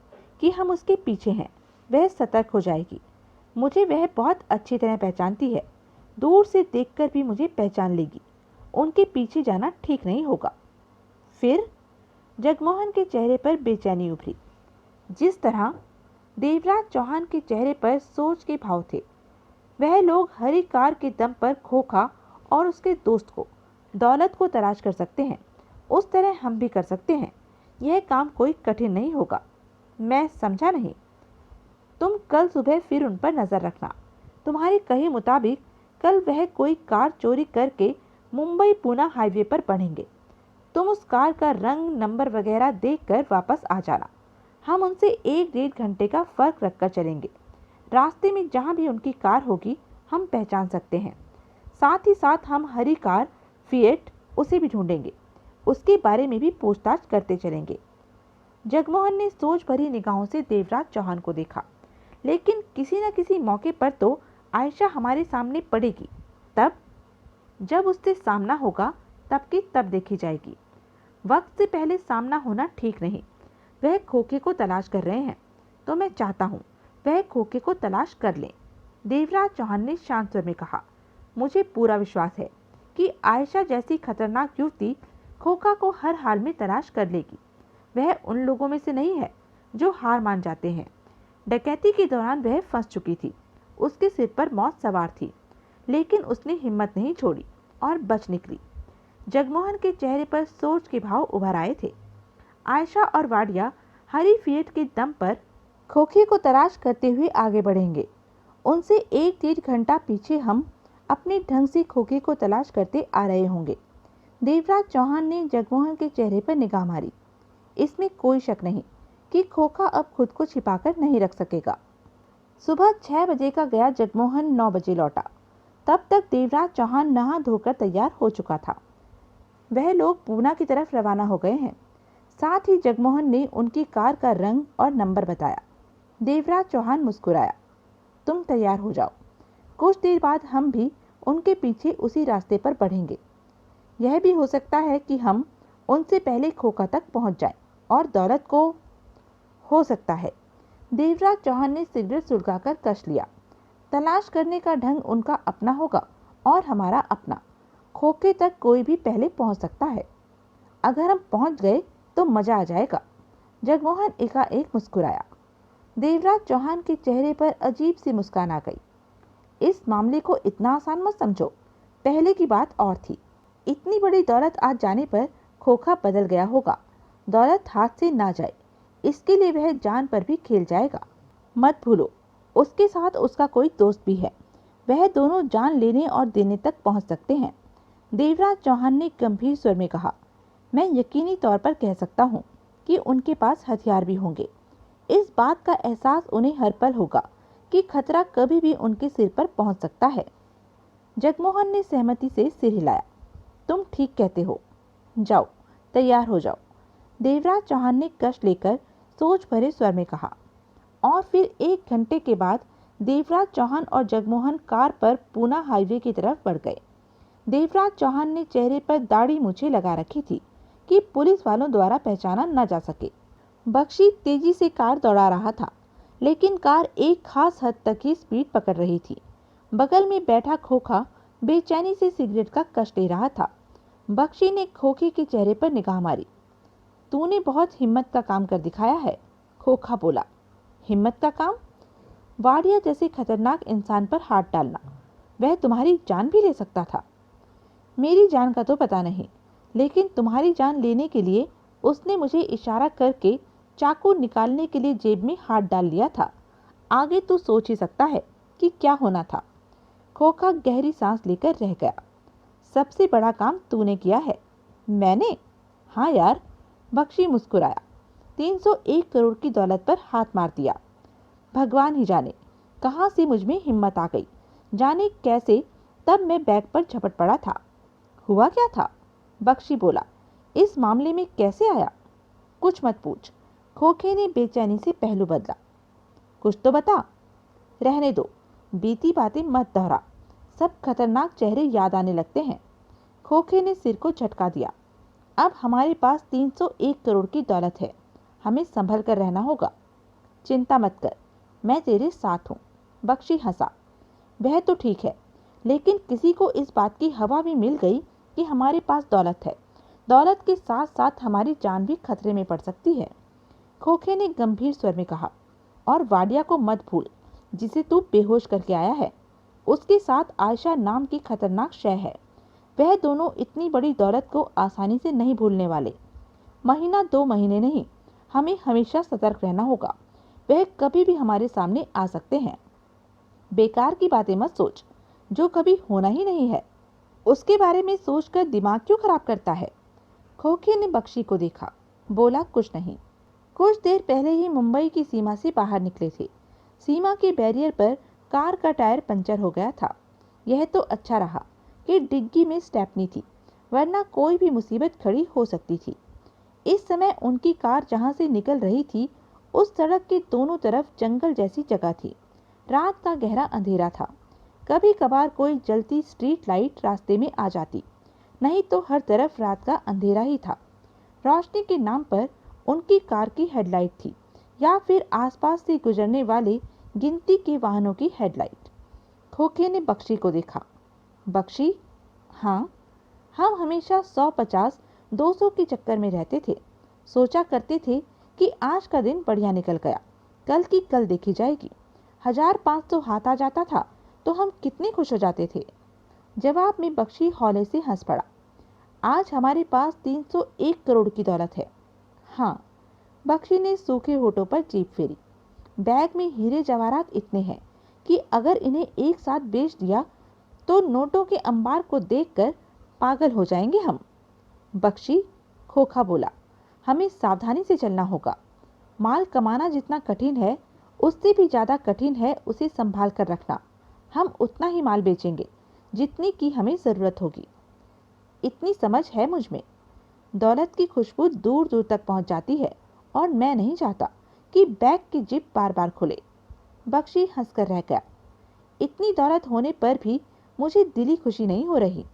कि हम उसके पीछे हैं। वह सतर्क हो जाएगी। मुझे वह बहुत अच्छी तरह पहचानती है। दूर से देखकर भी मुझे पहचान लेगी। उनके पीछे जाना ठीक नहीं होगा। फिर जगमोहन के चेहरे पर बेचैनी उभरी। जिस तरह देवराज चौहान के चेहरे पर सोच के भाव थे, वह लोग हरी कार के दम पर खोखा और उसके दोस्त को, दौलत को तलाश कर सकते हैं। उस तरह हम भी कर सकते हैं। यह काम कोई कठिन नहीं होगा। मैं समझा नहीं। तुम कल सुबह फिर उन पर नजर रखना। तुम्हारे कहे मुताबिक कल वह कोई कार चोरी करके मुंबई पूना हाईवे पर बढ़ेंगे। तुम उस कार का रंग, नंबर वगैरह देखकर वापस आ जाना। हम उनसे 1-1.5 घंटे का फर्क रखकर चलेंगे। रास्ते में जहाँ भी उनकी कार होगी हम पहचान सकते हैं। साथ ही साथ हम हरी कार फिएट उसे भी ढूंढेंगे। उसके बारे में भी पूछताछ करते चलेंगे। जगमोहन ने सोच भरी निगाहों से देवराज चौहान को देखा। लेकिन किसी न किसी मौके पर तो आयशा हमारे सामने पड़ेगी। तब जब उससे सामना होगा तब की तब देखी जाएगी। वक्त से पहले सामना होना ठीक नहीं। वह खोखे को तलाश कर रहे हैं, तो मैं चाहता हूँ वह खोखे को तलाश कर लें। देवराज चौहान ने शांत स्वर में कहा। मुझे पूरा विश्वास है कि आयशा जैसी खतरनाक युवती खोखा को हर हाल में तलाश कर लेगी। वह उन लोगों में से नहीं है जो हार मान जाते हैं। डकैती के दौरान वह फंस चुकी थी। उसके सिर पर मौत सवार थी, लेकिन उसने हिम्मत नहीं छोड़ी और बच निकली। जगमोहन के चेहरे पर सोच के भाव उभर आए थे। आयशा और वाडिया हरी फिएट के दम पर खोखे को तलाश करते हुए आगे बढ़ेंगे। उनसे 1-1.5 घंटा पीछे हम अपने ढंग से खोखे को तलाश करते आ रहे होंगे। देवराज चौहान ने जगमोहन के चेहरे पर निगाह मारी। इसमें कोई शक नहीं कि खोखा अब खुद को छिपाकर नहीं रख सकेगा। सुबह 6 बजे का गया जगमोहन 9 बजे लौटा। तब तक देवराज चौहान नहा धोकर तैयार हो चुका था। वह लोग पूना की तरफ रवाना हो गए हैं। साथ ही जगमोहन ने उनकी कार का रंग और नंबर बताया। देवराज चौहान मुस्कुराया। तुम तैयार हो जाओ। कुछ देर बाद हम भी उनके पीछे उसी रास्ते पर बढ़ेंगे। यह भी हो सकता है कि हम उनसे पहले खोखा तक पहुंच जाएं और दौलत को हो सकता है। देवराज चौहान ने सिगरेट सुलगाकर कश लिया। तलाश करने का ढंग उनका अपना होगा और हमारा अपना। खोखे तक कोई भी पहले पहुंच सकता है। अगर हम पहुंच गए तो मजा आ जाएगा। जगमोहन एकाएक मुस्कुराया। देवराज चौहान के चेहरे पर अजीब सी मुस्कान आ गई। इस मामले को इतना आसान मत समझो। पहले की बात और थी। इतनी बड़ी दौलत आज जाने पर खोखा बदल गया होगा। दौलत हाथ से ना जाए, इसके लिए वह जान पर भी खेल जाएगा। मत भूलो, उसके साथ उसका कोई दोस्त भी है। वह दोनों जान लेने और देने तक पहुंच सकते हैं। देवराज चौहान ने गंभीर स्वर में कहा। मैं यकीनी तौर पर कह सकता हूँ कि उनके पास हथियार भी होंगे। इस बात का एहसास उन्हें हर पल होगा कि खतरा कभी भी उनके सिर पर पहुंच सकता है। जगमोहन ने सहमति से सिर हिलाया। तुम ठीक कहते हो। जाओ, तैयार हो जाओ। देवराज चौहान ने कश लेकर सोच भरे स्वर में कहा। और फिर 1 घंटे के बाद देवराज चौहान और जगमोहन कार पर पूना हाईवे की तरफ बढ़ गए। देवराज चौहान ने चेहरे पर दाढ़ी मूछें लगा रखी थी कि पुलिस वालों द्वारा पहचाना न जा सके। बख्शी तेजी से कार दौड़ा रहा था, लेकिन कार एक खास हद तक ही स्पीड पकड़ रही थी। बगल में बैठा खोखा बेचैनी से सिगरेट का कश ले रहा था। बख्शी ने खोखे के चेहरे पर निगाह मारी। तूने बहुत हिम्मत का काम कर दिखाया है, खोखा बोला। हिम्मत का काम? वाडिया जैसे खतरनाक इंसान पर हाथ डालना, वह तुम्हारी जान भी ले सकता था। मेरी जान का तो पता नहीं, लेकिन तुम्हारी जान लेने के लिए उसने मुझे इशारा करके चाकू निकालने के लिए जेब में हाथ डाल लिया था। आगे तू सोच ही सकता है कि क्या होना था। खोखा गहरी सांस लेकर रह गया। सबसे बड़ा काम तूने किया है। मैंने? हाँ यार, बख्शी मुस्कुराया। 301 करोड़ की दौलत पर हाथ मार दिया। भगवान ही जाने कहां से मुझ में हिम्मत आ गई, जाने कैसे तब मैं बैग पर झपट पड़ा था। हुआ क्या था? बख्शी बोला। इस मामले में कैसे आया? कुछ मत पूछ, खोखे ने बेचैनी से पहलू बदला। कुछ तो बता। रहने दो, बीती बातें मत दोहरा, सब खतरनाक चेहरे याद आने लगते हैं। खोखे ने सिर को झटका दिया। अब हमारे पास 301 करोड़ की दौलत है, हमें संभल कर रहना होगा। चिंता मत कर, मैं तेरे साथ हूँ। बख्शी हंसा। वह तो ठीक है, लेकिन किसी को इस बात की हवा भी मिल गई कि हमारे पास दौलत है, दौलत के साथ साथ हमारी जान भी खतरे में पड़ सकती है। खोखे ने गंभीर स्वर में कहा, और वाडिया को मत भूल, जिसे तू बेहोश करके आया है। उसके साथ आयशा नाम की खतरनाक शय है। वह दोनों इतनी बड़ी दौलत को आसानी से नहीं भूलने वाले। महीना 2 महीने नहीं, हमें हमेशा सतर्क रहना होगा। वह कभी भी हमारे सामने आ सकते हैं। बेकार की बातें मत सोच, जो कभी होना ही नहीं है। उसके बारे में सोचकर दिमाग क्यों खराब करता है? खोखे ने बख्शी को देखा, बोला कुछ नहीं। कुछ देर पहले ही मुंबई की सीमा से बाहर निकले थे। सीमा के बैरियर पर कार का टायर पंचर हो गया था। यह तो अच्छा रहा कि डिग्गी में स्टेपनी थी, वरना कोई भी मुसीबत खड़ी हो सकती थी। इस समय उनकी कार जहां से निकल रही थी, उस सड़क के दोनों तरफ जंगल जैसी जगह थी। रात का गहरा अंधेरा था। कभी कभार कोई जलती स्ट्रीट लाइट रास्ते में आ जाती, नहीं तो हर तरफ रात का अंधेरा ही था। रोशनी के नाम पर उनकी कार की हेडलाइट थी, या फिर आसपास से गुजरने वाले गिनती के वाहनों की हेडलाइट। खोखे ने बख्शी को देखा। बख्शी? हाँ, हम हमेशा 150, 200 के चक्कर में रहते थे। सोचा करते थे कि आज का दिन बढ़िया निकल गया, कल की कल देखी जाएगी। 1500 हाथ आ जाता था तो हम कितने खुश हो जाते थे। जवाब में बख्शी हौले से हंस पड़ा। आज हमारे पास 301 करोड़ की दौलत है। हाँ, बख्शी ने सूखे होठों पर जीभ फेरी। बैग में हीरे जवाहरात इतने हैं कि अगर इन्हें एक साथ बेच दिया तो नोटों के अंबार को देखकर पागल हो जाएंगे हम। बख्शी, खोखा बोला, हमें सावधानी से चलना होगा। माल कमाना जितना कठिन है, उससे भी ज्यादा कठिन है उसे संभाल कर रखना। हम उतना ही माल बेचेंगे जितनी की हमें जरूरत होगी। इतनी समझ है मुझ में। दौलत की खुशबू दूर दूर तक पहुंच जाती है, और मैं नहीं चाहता कि बैग की जिप बार बार खुले। बख्शी हंसकर रह गया। इतनी दौलत होने पर भी मुझे दिली खुशी नहीं हो रही।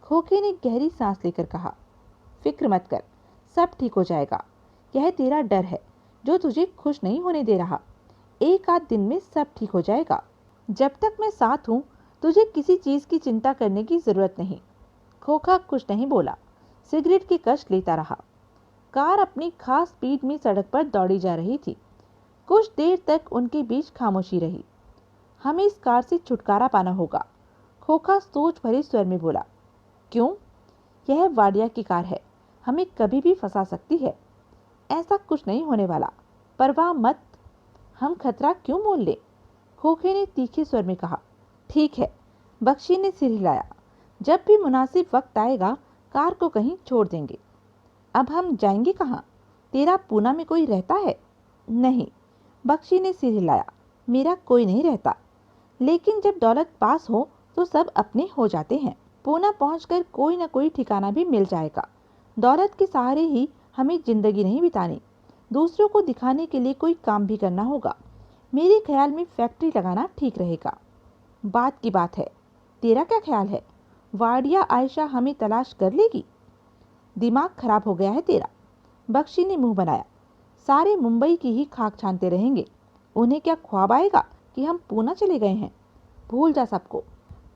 खोखे ने गहरी सांस लेकर कहा, फिक्र मत कर, सब ठीक हो जाएगा। यह तेरा डर है जो तुझे खुश नहीं होने दे रहा। एक आध दिन में सब ठीक हो जाएगा। जब तक मैं साथ हूँ, तुझे किसी चीज की चिंता करने की जरूरत नहीं। खोखा कुछ नहीं बोला, सिगरेट की कश लेता रहा। कार अपनी खास स्पीड में सड़क पर दौड़ी जा रही थी। कुछ देर तक उनके बीच खामोशी रही। हमें इस कार से छुटकारा पाना होगा, खोखा सोच भरे स्वर में बोला। क्यों? यह वाडिया की कार है, हमें कभी भी फंसा सकती है। ऐसा कुछ नहीं होने वाला, परवाह मत। हम खतरा क्यों मोल ले? खोखे ने तीखे स्वर में कहा। ठीक है, बख्शी ने सिर हिलाया। जब भी मुनासिब वक्त आएगा, कार को कहीं छोड़ देंगे। अब हम जाएंगे कहाँ? तेरा पूना में कोई रहता है? नहीं, बख्शी ने सिर हिलाया। मेरा कोई नहीं रहता, लेकिन जब दौलत पास हो तो सब अपने हो जाते हैं। पूना पहुंचकर कोई न कोई ठिकाना भी मिल जाएगा। दौलत के सहारे ही हमें जिंदगी नहीं बितानी, दूसरों को दिखाने के लिए कोई काम भी करना होगा। मेरे ख्याल में फैक्ट्री लगाना ठीक रहेगा। बात की बात है, तेरा क्या ख्याल है? वाडिया आयशा हमें तलाश कर लेगी? दिमाग खराब हो गया है तेरा। बख्शी ने मुंह बनाया। सारे मुंबई की ही खाक छानते रहेंगे। उन्हें क्या ख्वाब आएगा कि हम पूना चले गए हैं? भूल जा सबको।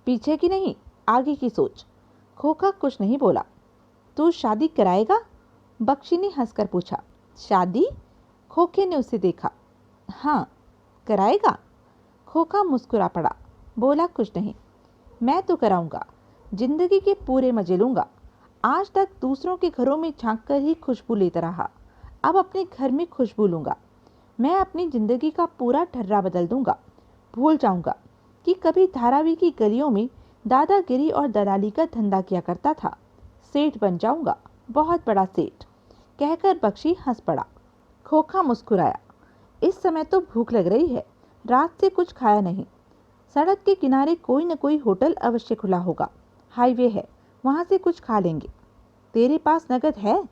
पीछे की नहीं, आगे की सोच। खोखा कुछ नहीं बोला। तू शादी कराएगा? बख्शी ने हंसकर पूछा। शादी? खोखे ने उसे देखा। हाँ, कराएगा? खोखा मुस्कुरा पड़ा, बोला कुछ नहीं। मैं तो कराऊंगा। जिंदगी के पूरे मजे लूंगा। आज तक दूसरों के घरों में झांक कर ही खुशबू लेता रहा, अब अपने घर में खुशबू लूंगा। मैं अपनी जिंदगी का पूरा ठर्रा बदल दूंगा। भूल जाऊंगा कि कभी धारावी की गलियों में दादागिरी और दलाली का धंधा किया करता था। सेठ बन जाऊंगा, बहुत बड़ा सेठ, कहकर बख्शी हंस पड़ा। खोखा मुस्कुराया। इस समय तो भूख लग रही है, रात से कुछ खाया नहीं। सड़क के किनारे कोई न कोई होटल अवश्य खुला होगा। हाईवे है, वहां से कुछ खा लेंगे। तेरे पास नगद है?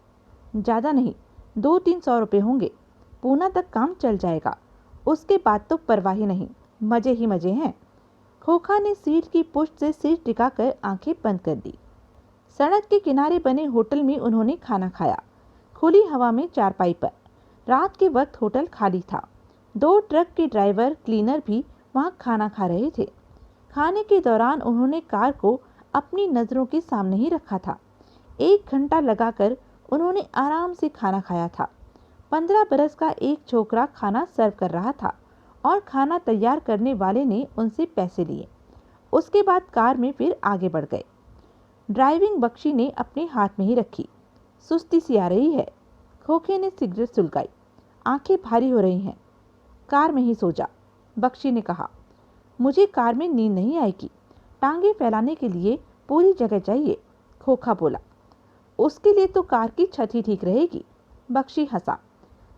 ज़्यादा नहीं, 200-300 रुपये होंगे। पूना तक काम चल जाएगा। उसके बाद तो परवाह ही नहीं, मजे ही मजे हैं। खोखा ने सीट की पुष्ट से सिर टिकाकर आंखें बंद कर दी। सड़क के किनारे बने होटल में उन्होंने खाना खाया, खुली हवा में चारपाई पर। रात के वक्त होटल खाली था। 2 ट्रक के ड्राइवर क्लीनर भी वहां खाना खा रहे थे। खाने के दौरान उन्होंने कार को अपनी नज़रों के सामने ही रखा था। 1 घंटा लगाकर उन्होंने आराम से खाना खाया था। 15 बरस का एक छोकरा खाना सर्व कर रहा था और खाना तैयार करने वाले ने उनसे पैसे लिए। उसके बाद कार में फिर आगे बढ़ गए। ड्राइविंग बख्शी ने अपने हाथ में ही रखी। सुस्ती सी आ रही है। खोखे ने सिगरेट सुलगाई। आंखें भारी हो रही हैं। कार में ही सो जा, बख्शी ने कहा। मुझे कार में नींद नहीं आएगी। टांगे फैलाने के लिए पूरी जगह चाहिए, खोखा बोला। उसके लिए तो कार की छत ही ठीक रहेगी, बख्शी हंसा।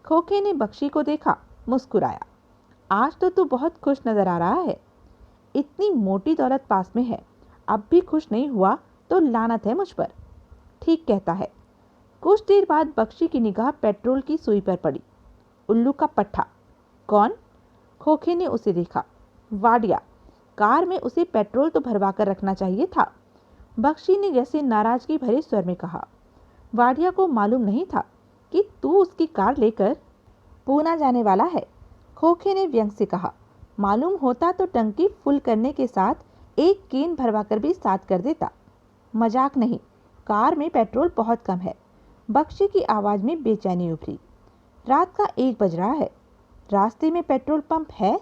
खोखे ने बख्शी को देखा, मुस्कुराया। आज तो तू बहुत खुश नजर आ रहा है। इतनी मोटी दौलत पास में है, अब भी खुश नहीं हुआ तो लानत है मुझ पर। ठीक कहता है। कुछ देर बाद बख्शी की निगाह पेट्रोल की सुई पर पड़ी। उल्लू का पट्ठा। कौन? खोखे ने उसे देखा। वाडिया। कार में उसे पेट्रोल तो भरवा कर रखना चाहिए था, बख्शी ने जैसे नाराजगी भरे स्वर में कहा। वाडिया को मालूम नहीं था कि तू उसकी कार लेकर पूना जाने वाला है, खोखे ने व्यंग से कहा। मालूम होता तो टंकी फुल करने के साथ एक केन भरवा कर भी साथ कर देता। मजाक नहीं, कार में पेट्रोल बहुत कम है। बख्शी की आवाज में बेचैनी उभरी। रात का 1 बज रहा है। रास्ते में पेट्रोल पंप है?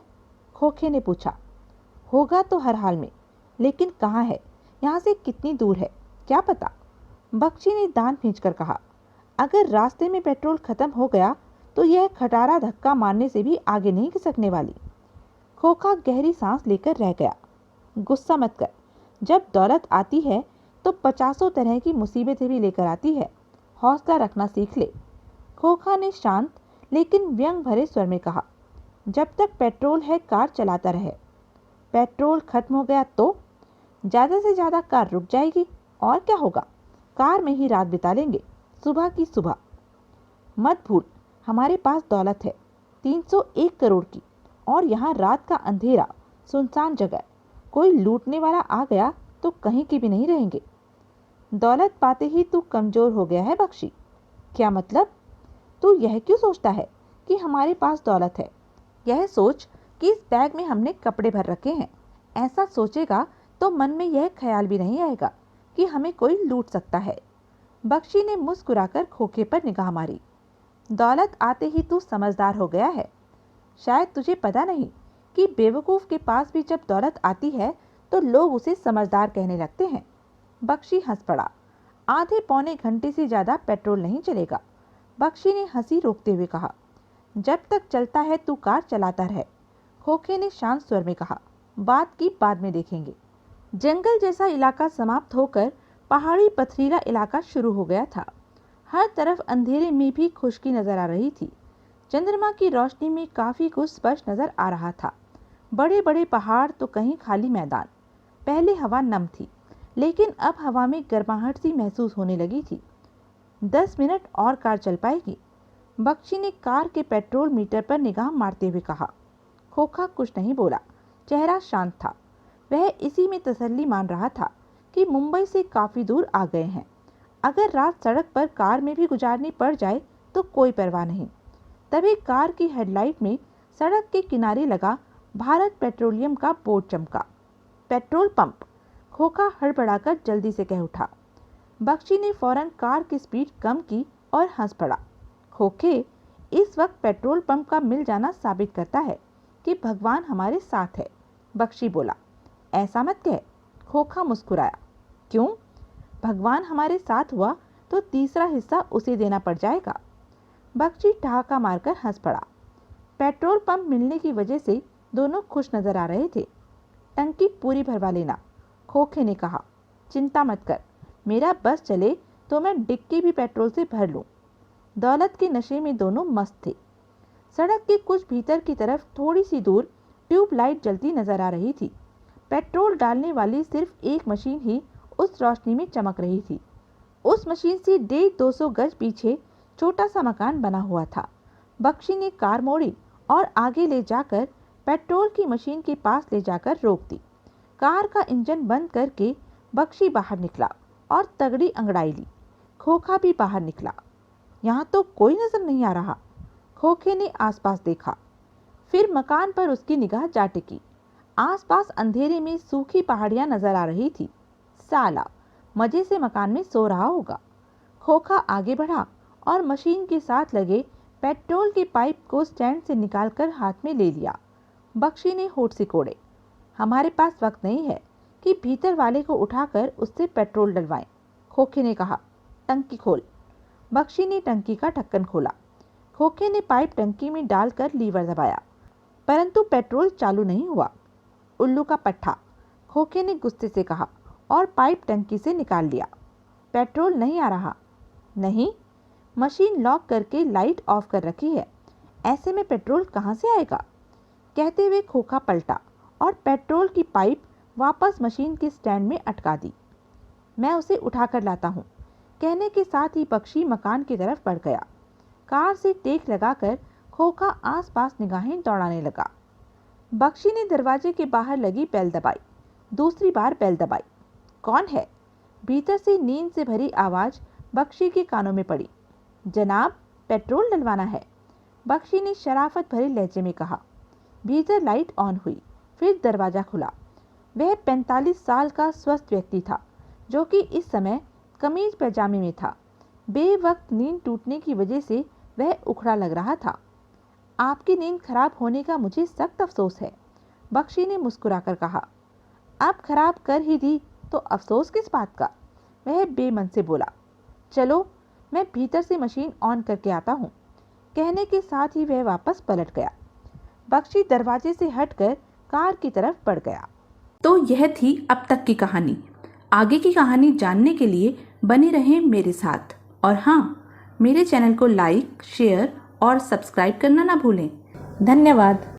खोखे ने पूछा। होगा तो हर हाल में, लेकिन कहाँ है? यहाँ से कितनी दूर है, क्या पता? बख्शी ने दांत खींचकर कहा। अगर रास्ते में पेट्रोल खत्म हो गया तो यह खटारा धक्का मारने से भी आगे नहीं खिसकने वाली। खोखा गहरी सांस लेकर रह गया। गुस्सा मत कर, जब दौलत आती है तो 50 तरह की मुसीबतें भी लेकर आती है। हौसला रखना सीख ले। खोखा ने शांत लेकिन व्यंग भरे स्वर में कहा। जब तक पेट्रोल है कार चलाता रहे। पेट्रोल खत्म हो गया तो ज़्यादा से ज़्यादा कार रुक जाएगी और क्या होगा? कार में ही रात बिता लेंगे, सुबह की सुबह। मत भूल, हमारे पास दौलत है 301 करोड़ की, और यहाँ रात का अंधेरा, सुनसान जगह। कोई लूटने वाला आ गया तो कहीं की भी नहीं रहेंगे। दौलत पाते ही तू कमज़ोर हो गया है बख्शी। क्या मतलब? तू यह क्यों सोचता है कि हमारे पास दौलत है? यह सोच कि इस बैग में हमने कपड़े भर रखे हैं। ऐसा सोचेगा तो मन में यह ख्याल भी नहीं आएगा कि हमें कोई लूट सकता है। बख्शी ने मुस्कुराकर खोखे पर निगाह मारी। दौलत आते ही तू समझदार हो गया है। शायद तुझे पता नहीं कि बेवकूफ़ के पास भी जब दौलत आती है तो लोग उसे समझदार कहने लगते हैं। बख्शी हंस पड़ा। आधे पौने घंटे से ज़्यादा पेट्रोल नहीं चलेगा, बख्शी ने हंसी रोकते हुए कहा। जब तक चलता है तू कार चलाता रहे, खोखे ने शांत स्वर में कहा। बात की बाद में देखेंगे। जंगल जैसा इलाका समाप्त होकर पहाड़ी पथरीला इलाका शुरू हो गया था। हर तरफ अंधेरे में भी खुश्की नजर आ रही थी। चंद्रमा की रोशनी में काफी कुछ स्पष्ट नजर आ रहा था। बड़े बड़े पहाड़ तो कहीं खाली मैदान। पहले हवा नम थी, लेकिन अब हवा में गर्माहट सी महसूस होने लगी थी। 10 मिनट और कार चल पाएगी, बख्शी ने कार के पेट्रोल मीटर पर निगाह मारते हुए कहा। खोखा कुछ नहीं बोला, चेहरा शांत था। वह इसी में तसल्ली मान रहा था कि मुंबई से काफ़ी दूर आ गए हैं। अगर रात सड़क पर कार में भी गुजारनी पड़ जाए तो कोई परवाह नहीं। तभी कार की हेडलाइट में सड़क के किनारे लगा भारत पेट्रोलियम का बोर्ड चमका। Petrol pump. खोखा हड़बड़ाकर जल्दी से कह उठा। बख्शी ने फौरन कार की स्पीड कम की और हंस पड़ा। खोखे, इस वक्त पेट्रोल पंप का मिल जाना साबित करता है कि भगवान हमारे साथ है, बख्शी बोला। ऐसा मत कह, खोखा मुस्कुराया। क्यों? भगवान हमारे साथ हुआ तो तीसरा हिस्सा उसे देना पड़ जाएगा। बख्शी ठहाका मारकर हंस पड़ा। पेट्रोल पंप मिलने की वजह से दोनों खुश नजर आ रहे थे। टंकी पूरी भरवा लेना, खोखे ने कहा। चिंता मत कर, मेरा बस चले तो मैं डिक्की भी पेट्रोल से भर लूं। दौलत के नशे में दोनों मस्त थे। सड़क के कुछ भीतर की तरफ थोड़ी सी दूर ट्यूबलाइट जलती नजर आ रही थी। पेट्रोल डालने वाली सिर्फ एक मशीन ही उस रोशनी में चमक रही थी। उस मशीन से 150-200 गज पीछे छोटा सा मकान बना हुआ था। बख्शी ने कार मोड़ी और आगे ले जाकर पेट्रोल की मशीन के पास ले जाकर रोक दी। कार का इंजन बंद करके बख्शी बाहर निकला और तगड़ी अंगड़ाई ली। खोखा भी बाहर निकला। यहाँ तो कोई नजर नहीं आ रहा। खोखे ने आसपास देखा, फिर मकान पर उसकी निगाह जा टिकी। आसपास अंधेरे में सूखी पहाड़ियां नजर आ रही थी। साला मजे से मकान में सो रहा होगा। खोखा आगे बढ़ा और मशीन के साथ लगे पेट्रोल के पाइप को स्टैंड से निकालकर हाथ में ले लिया। बख्शी ने होठ सिकोड़े। हमारे पास वक्त नहीं है कि भीतर वाले को उठाकर उससे पेट्रोल डलवाएं, खोखे ने कहा। टंकी खोल। बख्शी ने टंकी का ढक्कन खोला। खोखे ने पाइप टंकी में डालकर लीवर दबाया, परंतु पेट्रोल चालू नहीं हुआ। उल्लू का पट्टा, खोखे ने गुस्से से कहा और पाइप टंकी से निकाल लिया। पेट्रोल नहीं आ रहा। नहीं, मशीन लॉक करके लाइट ऑफ कर रखी है, ऐसे में पेट्रोल कहाँ से आएगा? कहते हुए खोखा पलटा और पेट्रोल की पाइप वापस मशीन के स्टैंड में अटका दी। मैं उसे उठाकर लाता हूँ, कहने के साथ ही बख्शी मकान की तरफ बढ़ गया। कार से टेक लगाकर खोखा आसपास निगाहें दौड़ाने लगा। बख्शी ने दरवाजे के बाहर लगी बेल दबाई। दूसरी बार बेल दबाई। कौन है? भीतर से नींद से भरी आवाज बख्शी के कानों में पड़ी। जनाब, पेट्रोल डलवाना है, बख्शी ने शराफत भरे लहजे में कहा। भीतर लाइट ऑन हुई, फिर दरवाजा खुला। वह 45 साल का स्वस्थ व्यक्ति था, जो कि इस समय कमीज पैजामे में था। बेवक्त नींद टूटने की वजह से वह उखड़ा लग रहा था। आपकी नींद खराब होने का मुझे सख्त अफसोस है, बख्शी ने मुस्कुराकर कहा। अब खराब कर ही दी तो अफसोस किस बात का? वह बेमन से बोला। चलो, मैं भीतर से मशीन ऑन करके आता हूँ, कहने के साथ ही वह वापस पलट गया। बख्शी दरवाजे से हटकर कार की तरफ बढ़ गया। तो यह थी अब तक की कहानी। आगे की कहानी जानने के लिए बने रहें मेरे साथ। और हाँ, मेरे चैनल को लाइक, शेयर और सब्सक्राइब करना ना भूलें। धन्यवाद।